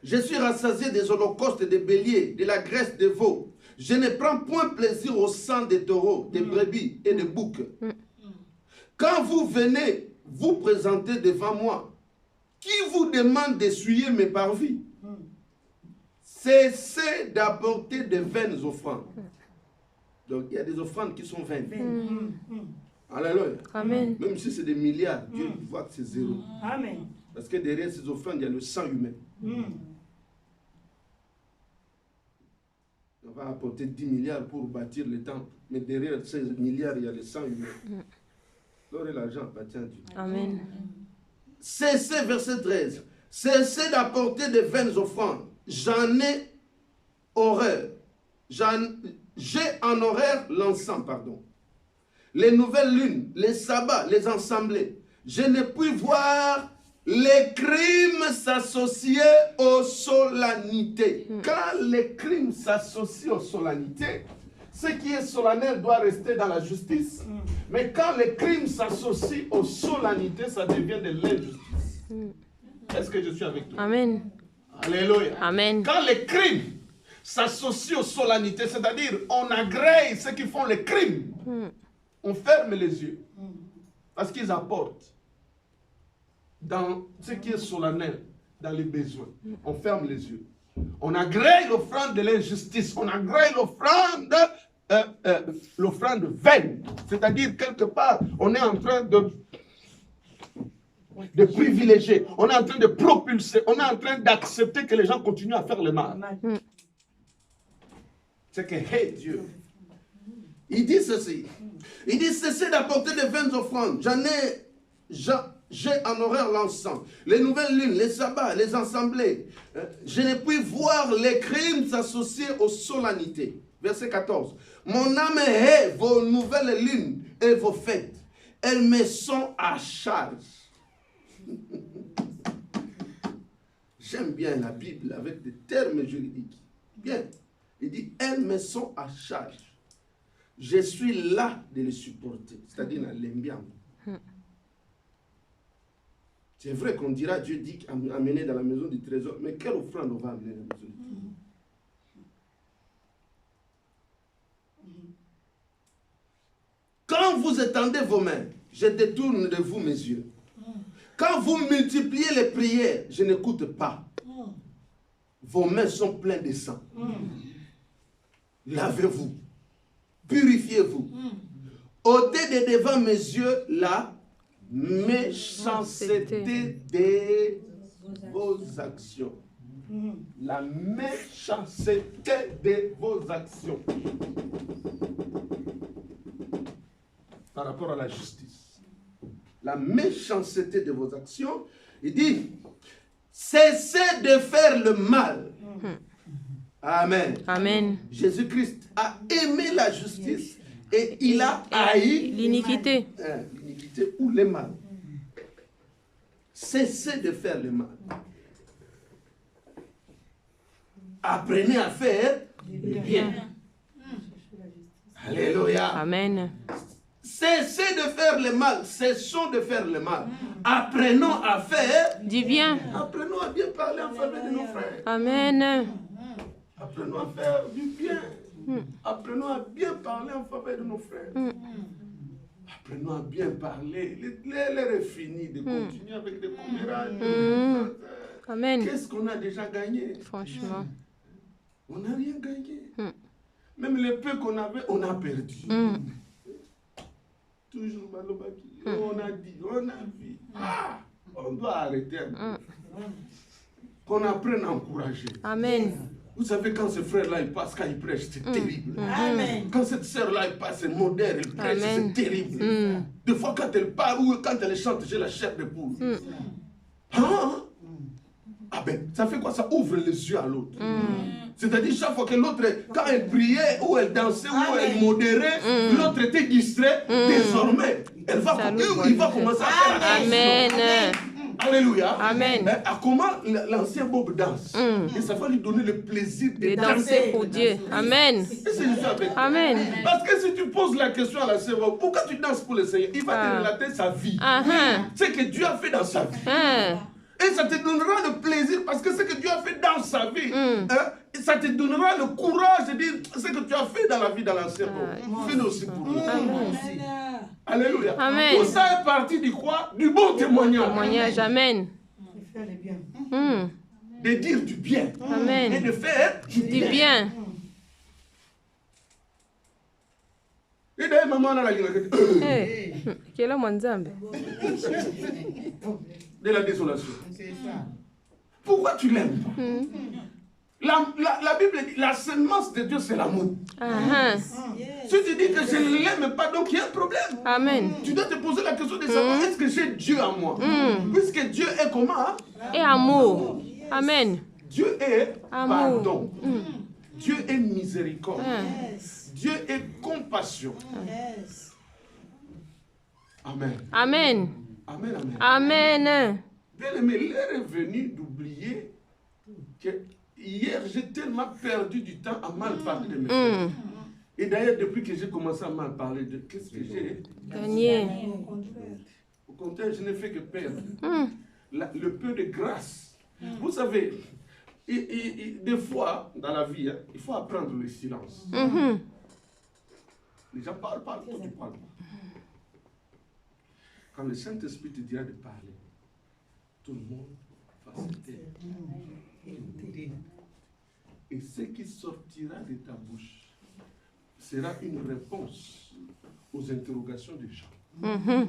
Je suis rassasié des holocaustes de bélier, de la graisse de veau, Je ne prends point plaisir au sang des taureaux, des brebis et des boucs. Quand vous venez vous présenter devant moi, qui vous demande d'essuyer mes parvis? Cessez d'apporter de vaines offrandes. Donc il y a des offrandes qui sont vaines. Alléluia. Amen. Même si c'est des milliards, Dieu voit que c'est zéro. Amen. Parce que derrière ces offrandes, il y a le sang humain. On va apporter 10 milliards pour bâtir le temple. Mais derrière ces milliards, il y a le sang humain. Alors l'argent appartient à Dieu. Amen. Cessez, verset 13. Cessez d'apporter de vaines offrandes. J'en ai horreur. J'ai en horreur l'encens, pardon. Les nouvelles lunes, les sabbats, les assemblées. Je ne puis voir les crimes s'associer aux solennités. Quand les crimes s'associent aux solennités, ce qui est solennel doit rester dans la justice. Mais quand les crimes s'associent aux solennités, ça devient de l'injustice. Est-ce que je suis avec toi? Amen. Alléluia. Amen. Quand les crimes s'associent aux solennités, c'est-à-dire on agrée ceux qui font les crimes, on ferme les yeux. Parce qu'ils apportent dans ce qui est solennel, dans les besoins. On ferme les yeux. On agrée l'offrande de l'injustice. On agrée l'offrande vaine. C'est-à-dire, quelque part, on est en train de privilégier. On est en train de propulser. On est en train d'accepter que les gens continuent à faire le mal. C'est que, hey Dieu. Il dit ceci. Il dit, cessez d'apporter de vaines offrandes. J'ai en horreur l'encens, les nouvelles lunes, les sabbats, les assemblées. Je ne puis voir les crimes s'associer aux solennités. Verset 14. Mon âme hait vos nouvelles lunes et vos fêtes. Elles me sont à charge. J'aime bien la Bible avec des termes juridiques. Bien. Il dit, elles me sont à charge. Je suis là de les supporter. C'est-à-dire dans l'ambiance. C'est vrai qu'on dira, Dieu dit amener dans la maison du trésor, mais quelle offrande on va amener dans la maison du trésor? Quand vous étendez vos mains, je détourne de vous mes yeux. Quand vous multipliez les prières, je n'écoute pas. Vos mains sont pleines de sang. Lavez-vous. Purifiez-vous. ôtez de devant mes yeux la méchanceté de vos actions. La méchanceté de vos actions. Par rapport à la justice. La méchanceté de vos actions. Il dit, cessez de faire le mal. Amen. Amen. Jésus-Christ a aimé la justice et il a haï l'iniquité. L'iniquité ou le mal. Cessez de faire le mal. Apprenez à faire le bien. Alléluia. Amen. Cessez de faire le mal. Cessons de faire le mal. Apprenons à faire du bien. Apprenons à bien parler en faveur de nos frères. Amen. Apprenons à faire du bien. Apprenons à bien parler en faveur de nos frères. Apprenons à bien parler. L'heure est finie de continuer avec des commérages. Amen. Qu'est-ce qu'on a déjà gagné? Franchement. On n'a rien gagné. Même le peu qu'on avait, on a perdu. Toujours Malobaki. On a dit, on a vu. On doit arrêter. Qu'on apprenne à encourager. Amen. Vous savez, quand ce frère-là, il passe, quand il prêche, c'est terrible. Amen. Quand cette sœur-là, elle passe, elle modère, elle prêche, c'est terrible. Des fois, quand elle parle ou quand elle chante, j'ai la chair de poule. Ah ben, ça fait quoi? Ça ouvre les yeux à l'autre. C'est-à-dire, chaque fois que l'autre, quand elle priait, ou elle dansait, ou elle modérait, l'autre était distrait. Désormais, il va commencer à faire attention. Amen. Alléluia. Amen. À comment l'ancien Bob danse. Et ça va lui donner le plaisir de danser pour Dieu. Amen. Amen. Parce que si tu poses la question à la sœur, pourquoi tu danses pour le Seigneur? Il va te relater sa vie. Ce que Dieu a fait dans sa vie. Et ça te donnera le plaisir parce que ce que Dieu a fait dans sa vie, ça te donnera le courage de dire ce que tu as fait dans la vie, dans l'ancien monde. Fais-le aussi pour nous. Alléluia. Amen. Tout ça est parti du quoi? Du bon témoignage. Témoignage. Amen. De dire du bien. Amen. Et de faire Du bien. Et d'ailleurs, maman, on a la gueule. Quel est mon Zambé? De la désolation. Pourquoi tu l'aimes pas? La Bible dit la semence de Dieu, c'est l'amour. Si tu dis que je ne l'aime pas, donc il y a un problème. Amen. Tu dois te poser la question de savoir est-ce que j'ai Dieu en moi? Puisque Dieu est comment? Et amour. Amen. Dieu est Amour. pardon. Dieu est miséricorde. Dieu est compassion. Amen. Amen. Amen, amen. Amen. Bien aimé, l'heure est venue d'oublier que hier, j'ai tellement perdu du temps à mal parler de mes frères. Et d'ailleurs, depuis que j'ai commencé à mal parler de qu'est-ce que j'ai Gagné. Au contraire, je n'ai fait que perdre. Le peu de grâce. Vous savez, des fois, dans la vie, il faut apprendre le silence. Les gens parlent, toi tu parles pas. Quand le Saint-Esprit te dira de parler, tout le monde va se taire. Et ce qui sortira de ta bouche sera une réponse aux interrogations des gens.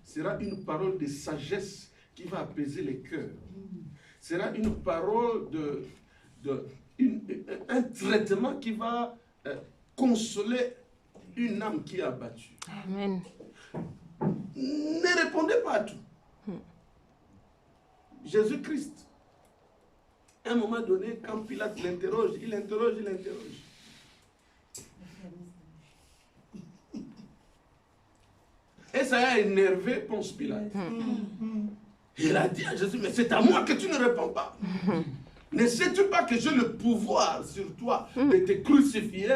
Sera une parole de sagesse qui va apaiser les cœurs. Sera une parole un traitement qui va consoler une âme qui est abattue. Amen. Ne répondez pas à tout. Jésus-Christ, à un moment donné, quand Pilate l'interroge, il interroge. Et ça a énervé Ponce Pilate. Il a dit à Jésus, mais c'est à moi que tu ne réponds pas. Ne sais-tu pas que j'ai le pouvoir sur toi de te crucifier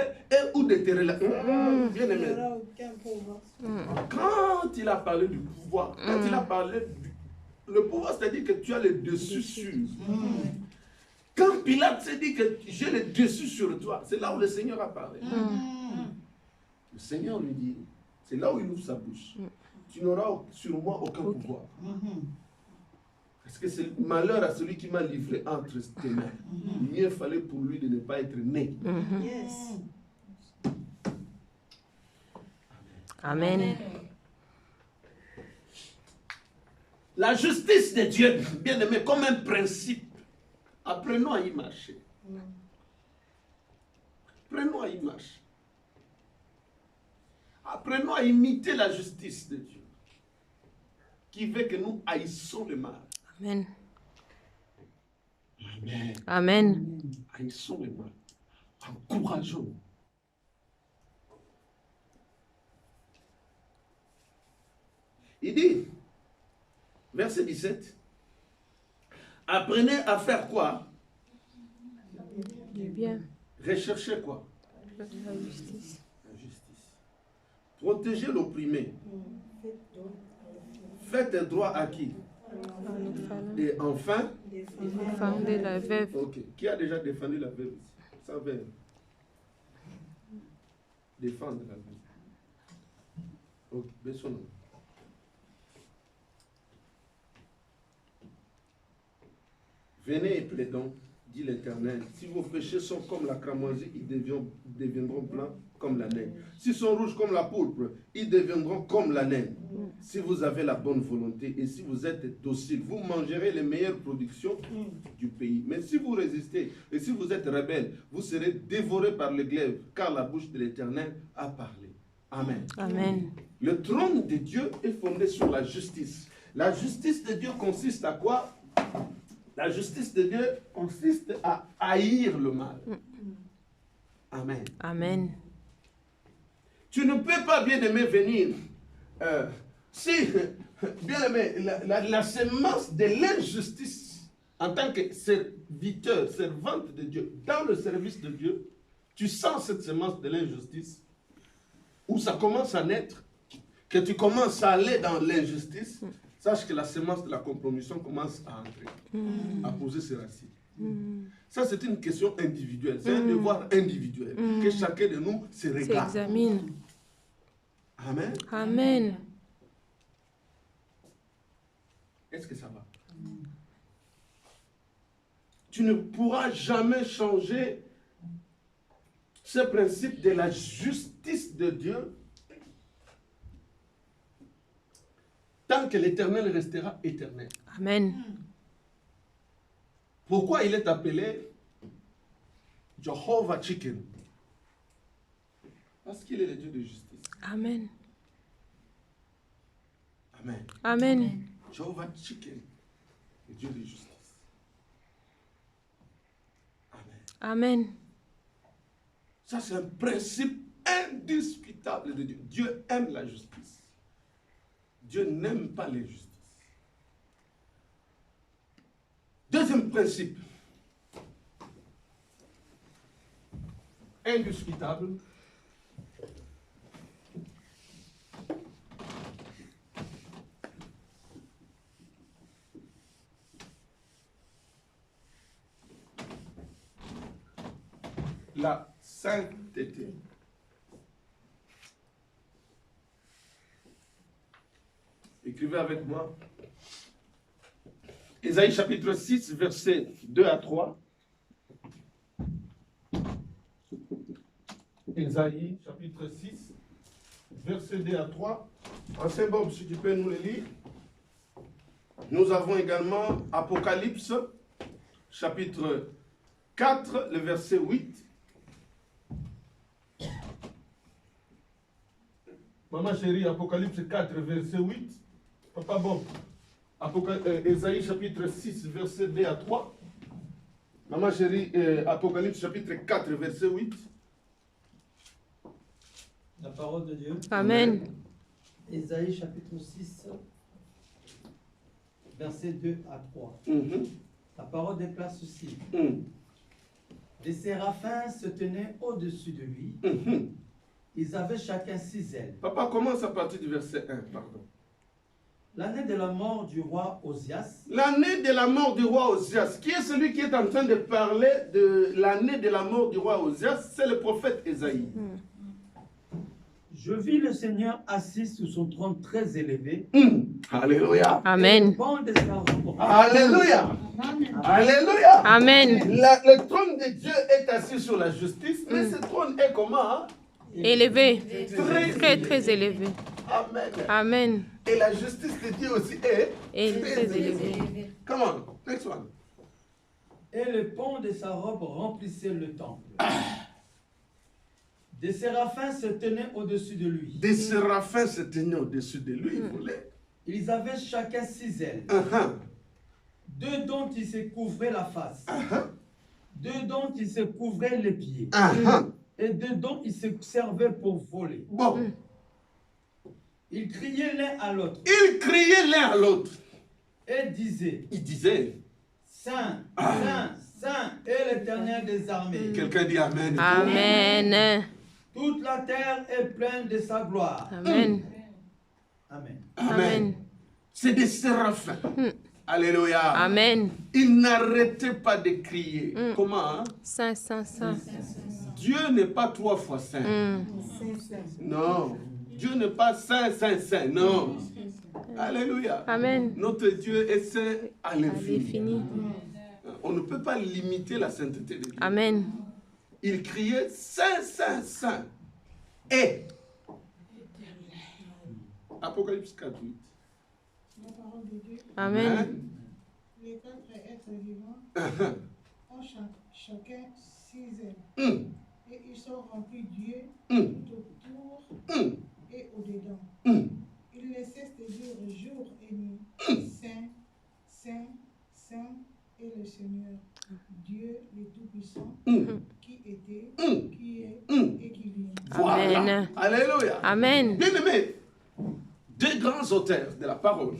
ou de te relayer? Bien aimé. Quand il a parlé du pouvoir, quand il a parlé le pouvoir, c'est-à-dire que tu as le dessus sur. Quand Pilate s'est dit que j'ai le dessus sur toi, c'est là où le Seigneur a parlé. Le Seigneur lui dit, c'est là où il ouvre sa bouche. Tu n'auras sur moi aucun pouvoir. Parce que c'est malheur à celui qui m'a livré entre tes mains. Mieux fallait pour lui de ne pas être né. Amen. La justice de Dieu, bien aimé, comme un principe, apprenons à y marcher. Apprenons à y marcher. Apprenons à imiter la justice de Dieu, qui veut que nous haïssons le mal. Amen. Amen. Amen. Haïssons le mal. Encourageons. Il dit, verset 17, apprenez à faire quoi? Du bien. Recherchez quoi? La justice. La justice. Protégez l'opprimé. Faites droit à qui? Et enfin, Défendez la veuve. ok. Qui a déjà défendu la veuve ici? Ça va. Défendre la veuve. Ok, baissons nous. Venez et plaidons, dit l'Éternel. Si vos péchés sont comme la cramoisie, ils deviendront blancs comme la neige. S'ils sont rouges comme la pourpre, ils deviendront comme la neige. Si vous avez la bonne volonté et si vous êtes docile, vous mangerez les meilleures productions du pays. Mais si vous résistez et si vous êtes rebelle, vous serez dévorés par le glaive, car la bouche de l'Éternel a parlé. Amen. Amen. Le trône de Dieu est fondé sur la justice. La justice de Dieu consiste à quoi? La justice de Dieu consiste à haïr le mal. Amen. Amen. Tu ne peux pas, bien-aimé, venir. Si, bien-aimé, la semence de l'injustice, en tant que serviteur, servante de Dieu, dans le service de Dieu, tu sens cette semence de l'injustice, où ça commence à naître, que tu commences à aller dans l'injustice, sache que la semence de la compromission commence à entrer, à poser ses racines. Ça, c'est une question individuelle. C'est un devoir individuel que chacun de nous se regarde. S'examine. Amen. Amen. Est-ce que ça va? Tu ne pourras jamais changer ce principe de la justice de Dieu tant que l'Éternel restera éternel. Amen. Pourquoi il est appelé Jehovah Chicken? Parce qu'il est le Dieu de justice. Amen. Amen. Amen. Jehovah Chicken, le Dieu de justice. Amen. Amen. Ça, c'est un principe indiscutable de Dieu. Dieu aime la justice. Dieu n'aime pas l'injustice. Deuxième principe, indiscutable, la sainteté. Écrivez avec moi. Ésaïe chapitre 6, versets 2 à 3. Ésaïe chapitre 6, versets 2 à 3. Ancien Bob, si tu peux nous le lire. Nous avons également Apocalypse chapitre 4, le verset 8. Maman chérie, Apocalypse 4, verset 8. Papa Bob. Ésaïe chapitre 6, verset 2 à 3. Maman chérie, Apocalypse chapitre 4, verset 8. La parole de Dieu. Amen. Ésaïe chapitre 6, verset 2 à 3. La parole déplace ceci. Les séraphins se tenaient au-dessus de lui. Ils avaient chacun 6 ailes. Papa, commence à partir du verset 1, pardon. L'année de la mort du roi Osias. L'année de la mort du roi Osias. Qui est celui qui est en train de parler de l'année de la mort du roi Osias? C'est le prophète Ésaïe. Je vis le Seigneur assis sur son trône très élevé. Alléluia. Amen. Alléluia. Alléluia. Amen. Le trône de Dieu est assis sur la justice, mais ce trône est comment? Élevé. Très, très élevé. Amen. Amen. Et la justice de Dieu aussi est Très élevé. Come on, next one. Et le pont de sa robe remplissait le temple. Des séraphins se tenaient au-dessus de lui. Des séraphins se tenaient au-dessus de lui, vous voulez? Ils avaient chacun 6 ailes. 2 dont ils se couvraient la face. 2 dont ils se couvraient les pieds. Et 2 dont ils se servaient pour voler. Bon. Ils criaient l'un à l'autre. Ils criaient l'un à l'autre. Et disaient. Ils disaient. Saint, Saint, Saint est l'Éternel des armées. Quelqu'un dit Amen. Amen. Toute la terre est pleine de sa gloire. Amen. Amen. Amen. C'est des séraphins. Alléluia. Amen. Ils n'arrêtaient pas de crier. Comment? Hein? Saint, saint, saint. Dieu n'est pas 3 fois saint. Non. Dieu n'est pas saint, saint, saint. Non. Alléluia. Amen. Notre Dieu est saint à l'infini. L'infini. On ne peut pas limiter la sainteté de Dieu. Amen. Il criait saint, saint, saint. Et Apocalypse 4, 8. La parole de Dieu. Amen. Les 4 êtres vivants ont chacun 6 ailes. Et ils sont remplis d'yeux tout autour et au-dedans. Ils ne cessent de dire jour et nuit, Saint, Saint, Saint est le Seigneur, Dieu le Tout-Puissant, qui était, qui est et qui vient. Voilà. Amen. Alléluia. Amen. Bien aimé, 2 grands auteurs de la parole.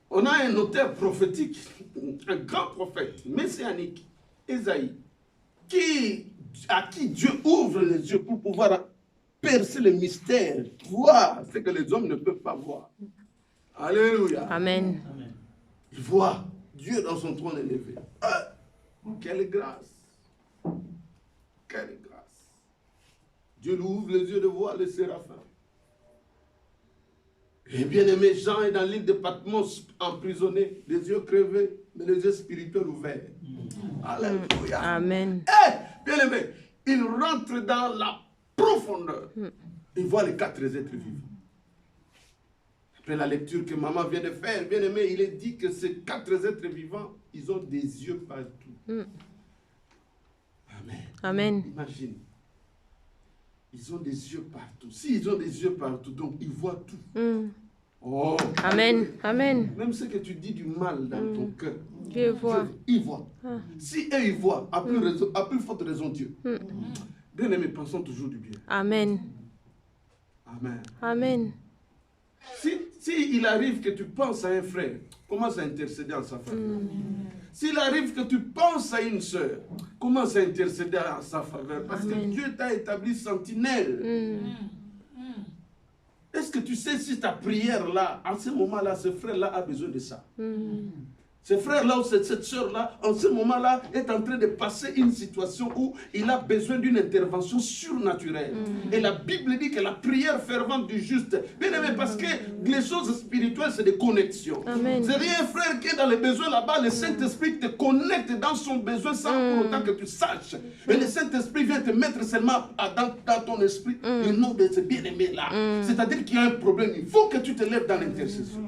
On a un auteur prophétique, un grand prophète messianique, Ésaïe, à qui Dieu ouvre les yeux pour pouvoir percer les mystères, voir ce que les hommes ne peuvent pas voir. Alléluia. Amen. Il voit Dieu dans son trône élevé. Ah, quelle grâce. Quelle grâce. Dieu lui ouvre les yeux de voir les séraphins. Et bien aimé, Jean est dans l'île de Patmos, emprisonné, les yeux crevés, mais les yeux spirituels ouverts. Alléluia. Amen. Bien aimé, il rentre dans la profondeur. Il voit les 4 êtres vivants. Après la lecture que maman vient de faire, bien aimé, il est dit que ces 4 êtres vivants, ils ont des yeux partout. Amen. Amen. Imagine. Ils ont des yeux partout. S'ils ont des yeux partout, donc ils voient tout. Oh. Amen. Amen. Même ce que tu dis du mal dans ton cœur, Dieu voit. ils voient. Si eux ils voient, à plus forte raison Dieu. Bien aimé, pensons toujours du bien. Amen. Amen. Amen. Si il arrive que tu penses à un frère, commence à intercéder en sa faveur. S'il arrive que tu penses à une sœur, commence à intercéder en sa faveur. Parce que Dieu t'a établi sentinelle. Est-ce que tu sais si ta prière là, en ce moment-là, ce frère-là a besoin de ça? Ce frère-là ou cette sœur-là, en ce moment-là, est en train de passer une situation où il a besoin d'une intervention surnaturelle. Et la Bible dit que la prière fervente du juste, bien aimé, parce que les choses spirituelles, c'est des connexions. C'est rien, frère, qui est dans les besoins là-bas, le Saint-Esprit te connecte dans son besoin sans pour autant que tu saches. Et le Saint-Esprit vient te mettre seulement dans ton esprit le nom de ce bien-aimé là. C'est-à-dire qu'il y a un problème. Il faut que tu te lèves dans l'intercession.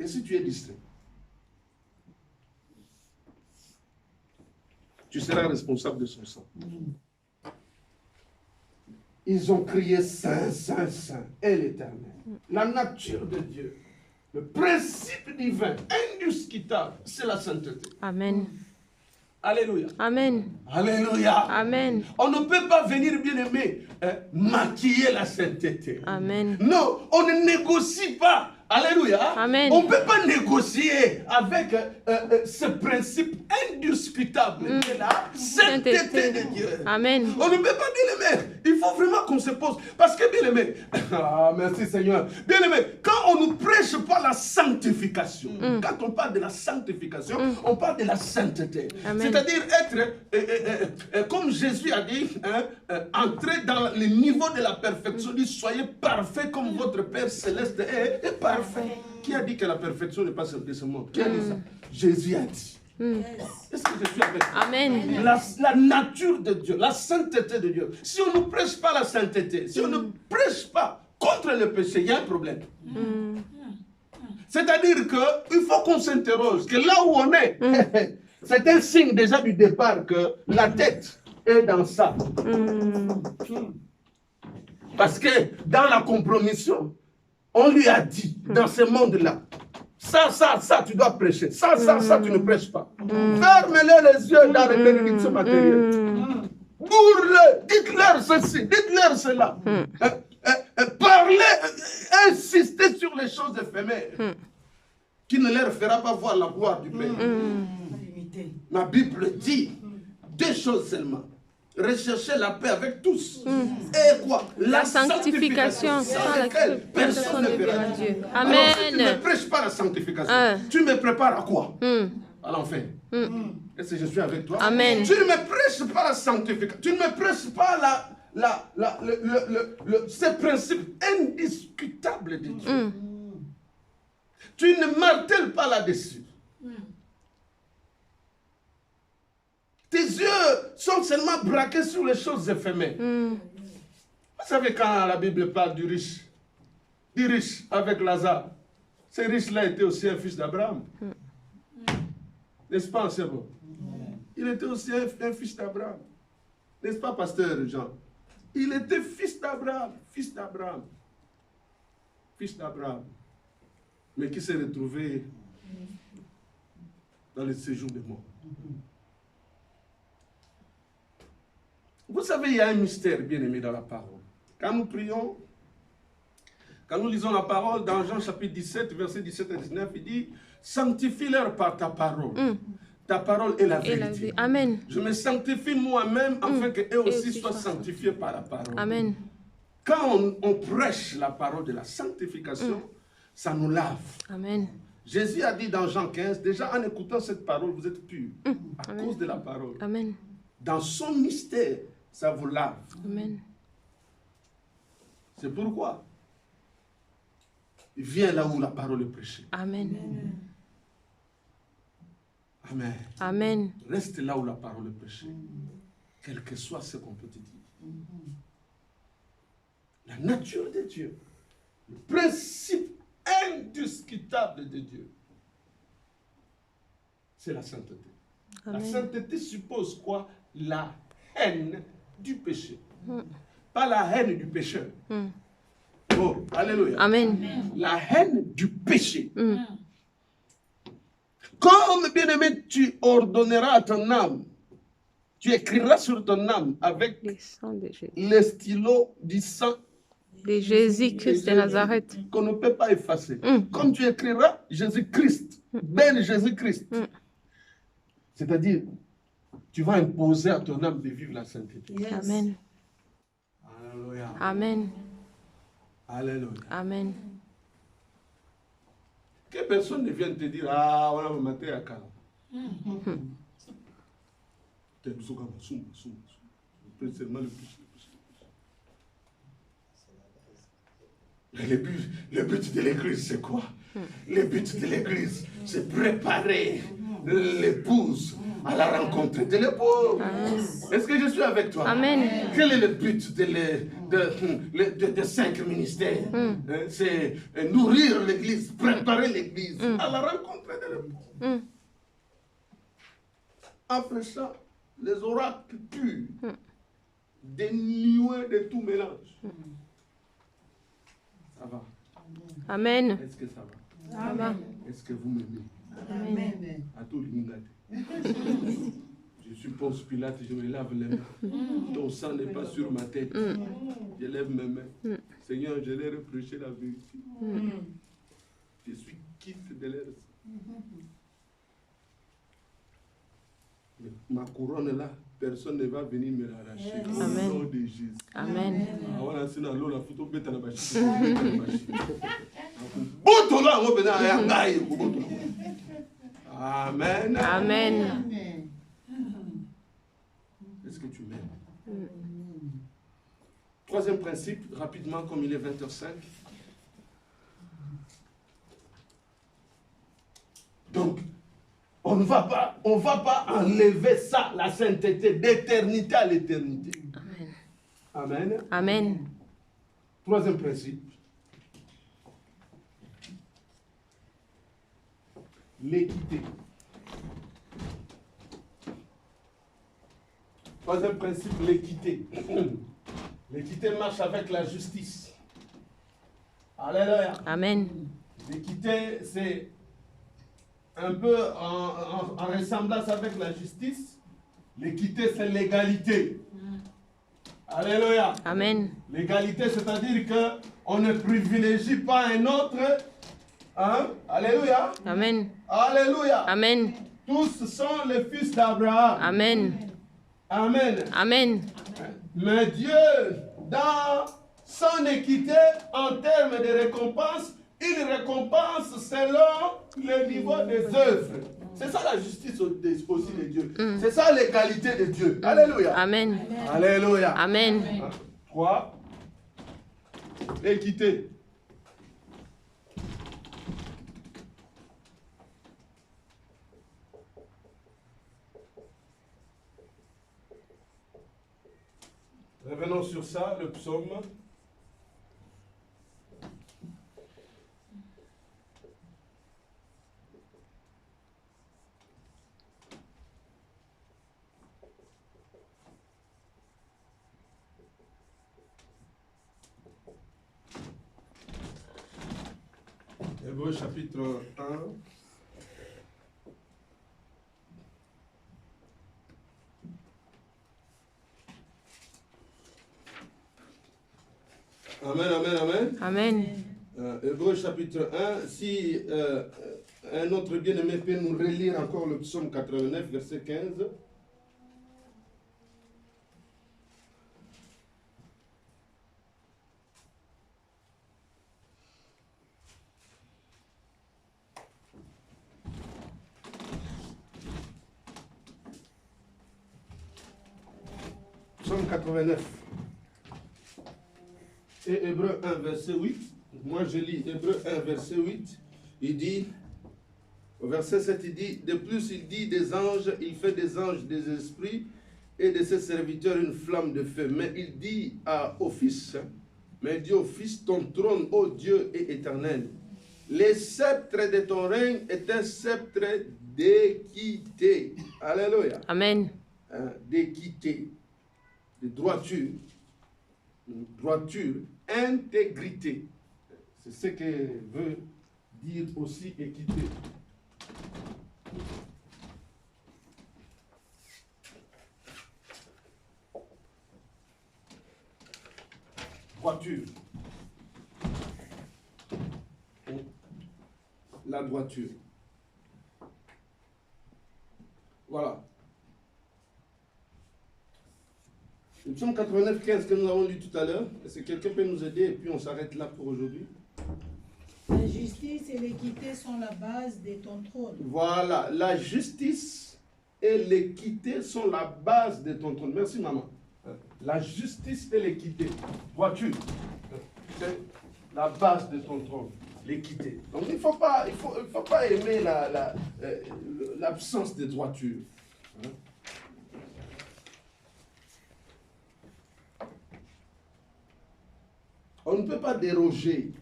Et si tu es distrait, tu seras responsable de son sang. Ils ont crié Saint, Saint, Saint, et l'Éternel. La nature de Dieu, le principe divin, indiscutable, c'est la sainteté. Amen. Alléluia. Amen. Alléluia. Amen. On ne peut pas venir, bien aimé, maquiller la sainteté. Amen. Non, on ne négocie pas. Alléluia. Amen. On ne peut pas négocier avec ce principe indiscutable de la sainteté de Dieu. Amen. On ne peut pas, bien aimé. Il faut vraiment qu'on se pose. Parce que, bien aimé, ah, merci Seigneur. Bien aimé, quand on ne prêche pas la sanctification, quand on parle de la sanctification, on parle de la sainteté. C'est-à-dire être, comme Jésus a dit, entrer dans le niveau de la perfection. Il dit, soyez parfaits comme votre Père Céleste est parfait. Qui a dit que la perfection n'est pas de ce monde? Qui a dit ça? Jésus a dit. Est-ce que je suis avec vous? Amen. La nature de Dieu, la sainteté de Dieu. Si on ne prêche pas la sainteté, si on ne prêche pas contre le péché, il y a un problème. C'est-à-dire qu'il faut qu'on s'interroge que là où on est, c'est un signe déjà du départ que la tête est dans ça. Parce que dans la compromission, on lui a dit, dans ce monde-là, ça, tu dois prêcher. Ça, tu ne prêches pas. Fermez-les les yeux dans les bénédictions matérielles. Bourre-le, dites-leur ceci, dites-leur cela. Parlez, insistez sur les choses éphémères qui ne leur fera pas voir la gloire du Père. Ma Bible dit 2 choses seulement. Rechercher la paix avec tous. Et quoi? La sanctification. Sans laquelle personne ne verra Dieu. Amen. Alors, si tu ne prêches pas la sanctification, tu me prépares à quoi? À l'enfer. Est-ce que je suis avec toi? Amen. Tu ne me prêches pas la sanctification. Tu ne me prêches pas ce principe indiscutable de Dieu. Tu ne martèles pas là-dessus. Tes yeux sont seulement braqués sur les choses éphémères. Vous savez, quand la Bible parle du riche avec Lazare, ce riche-là était aussi un fils d'Abraham. N'est-ce pas, c'est bon? Il était aussi un fils d'Abraham. N'est-ce pas, pasteur Jean? Il était fils d'Abraham, fils d'Abraham. Fils d'Abraham. Mais qui s'est retrouvé dans le séjour des morts. Vous savez, il y a un mystère bien aimé dans la parole. Quand nous prions, quand nous lisons la parole, dans Jean chapitre 17, versets 17 et 19, il dit « Sanctifie-leur par ta parole. Ta parole est la vérité. » Amen. Je me sanctifie moi-même afin qu'eux aussi soient sanctifiés par la parole. Amen. Quand on prêche la parole de la sanctification, ça nous lave. Amen. Jésus a dit dans Jean 15, déjà en écoutant cette parole, vous êtes purs à Amen. cause de la parole. Amen. Dans son mystère, ça vous lave. Amen. C'est pourquoi il vient là où la parole est prêchée. Amen. Amen. Amen. Reste là où la parole est prêchée. Quel que soit ce qu'on peut te dire. La nature de Dieu, le principe indiscutable de Dieu, c'est la sainteté. La Amen. sainteté suppose quoi? La haine du péché. Pas la haine du pécheur. Oh, alléluia. Amen. La haine du péché. Mm. Comme bien-aimé, tu ordonneras à ton âme, tu écriras sur ton âme avec Le sang de Jésus. le stylo du sang De Jésus-Christ de Nazareth. qu'on ne peut pas effacer. Mm. Comme tu écriras Jésus-Christ, ben Jésus-Christ. C'est-à-dire, tu vas imposer à ton âme de vivre la sainteté. Yes. Amen. Alléluia. Amen. Alléluia. Amen. Que personne ne vienne te dire, ah, on a maté à Kala. C'est seulement le péché. Le but de l'église, c'est quoi? Le but de l'église, c'est préparer l'épouse à la rencontre de l'époux. Est-ce que je suis avec toi? Amen. Quel est le but de 5 ministères? C'est nourrir l'église, préparer l'église à la rencontre de l'époux. Après ça, les oracles purs, dénués de tout mélange. Ça va? Amen. Est-ce que ça va? Ça va. Est-ce que vous m'aimez? Amen. À tout le monde. Je suis Ponce Pilate, je me lave les mains. Ton sang n'est pas sur ma tête. Je lève mes mains. Seigneur, je l'ai reproché la vérité. Je suis quitte de l'air. Ma couronne là, personne ne va venir me l'arracher. Au Amen. nom de Jésus. Amen. Ah, voilà, c'est dans l'eau, la photo bête à la machine. Boto là, on va venir à Yangaï. Amen. Amen. Est-ce que tu m'aimes? Troisième principe, rapidement, comme il est 20h05. Donc, on ne va pas enlever ça, la sainteté, d'éternité à l'éternité. Amen. Amen. Troisième principe. L'équité. Troisième principe, l'équité. L'équité marche avec la justice. Alléluia. Amen. L'équité, c'est un peu en ressemblance avec la justice. L'équité, c'est l'égalité. Alléluia. Amen. L'égalité, c'est-à-dire qu'on ne privilégie pas un autre. Hein? Alléluia. Amen. Alléluia. Amen. Tous sont les fils d'Abraham. Amen. Amen. Amen. Mais Dieu, dans son équité, en termes de récompense, il récompense selon le niveau des œuvres. C'est ça la justice aussi de Dieu. C'est ça l'égalité de Dieu. Alléluia. Amen. Alléluia. Amen. 3. L'équité. Revenons sur ça, le psaume. Hébreux chapitre 1. Amen, amen, amen. Amen. Hébreux chapitre 1. Si un autre bien-aimé peut nous relire encore le psaume 89, verset 15. psaume 89 et Hébreux 1, verset 8. Moi, je lis Hébreux 1, verset 8. Il dit, au verset 7, il dit, de plus, il dit des anges, il fait des anges des esprits et de ses serviteurs une flamme de feu. Mais il dit au Fils, ton trône, ô Dieu, est éternel. Les sceptres de ton règne est un sceptre d'équité. Alléluia. Amen. D'équité, de droiture, intégrité. C'est ce que veut dire aussi équité. Droiture. La droiture. Voilà. Le psaume 89, 15 que nous avons lu tout à l'heure, est-ce que quelqu'un peut nous aider et puis on s'arrête là pour aujourd'hui? La justice et l'équité sont la base de ton trône. Voilà, la justice et l'équité sont la base de ton trône. Merci maman. La justice et l'équité, vois-tu, c'est la base de ton trône, l'équité. Donc il ne faut pas aimer l'absence de droiture. On ne peut pas déroger.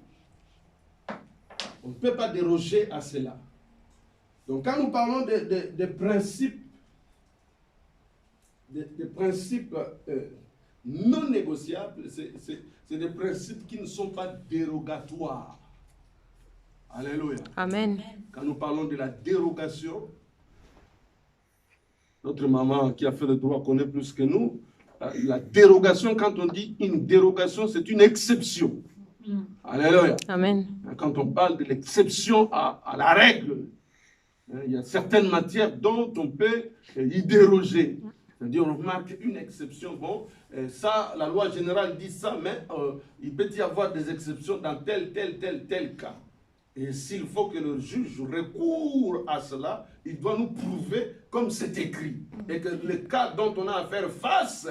On ne peut pas déroger à cela. Donc quand nous parlons de principes, des principes non négociables, c'est des principes qui ne sont pas dérogatoires. Alléluia. Amen. Quand nous parlons de la dérogation, notre maman qui a fait le droit connaît plus que nous. La dérogation, quand on dit une dérogation, c'est une exception. Alléluia. Amen. Quand on parle de l'exception à la règle, il y a certaines matières dont on peut y déroger. C'est-à-dire, on remarque une exception. Bon, ça, la loi générale dit ça, mais il peut y avoir des exceptions dans tel cas. Et s'il faut que le juge recourt à cela, il doit nous prouver comme c'est écrit. Et que le cas dont on a à faire face,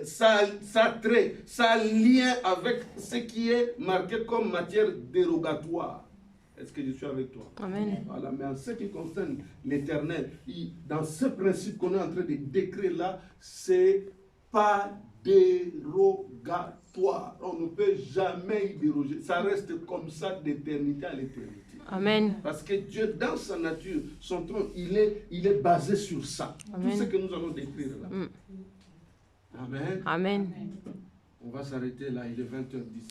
ça a lien avec ce qui est marqué comme matière dérogatoire. Est-ce que je suis avec toi? Amen. Voilà, mais en ce qui concerne l'éternel, dans ce principe qu'on est en train de décrire là, c'est pas dérogatoire. On ne peut jamais y déroger. Ça reste comme ça d'éternité à l'éternité. Amen. Parce que Dieu, dans sa nature, son trône, il est basé sur ça. Amen. Tout ce que nous allons décrire là. Amen. Amen. On va s'arrêter là, il est 20h10.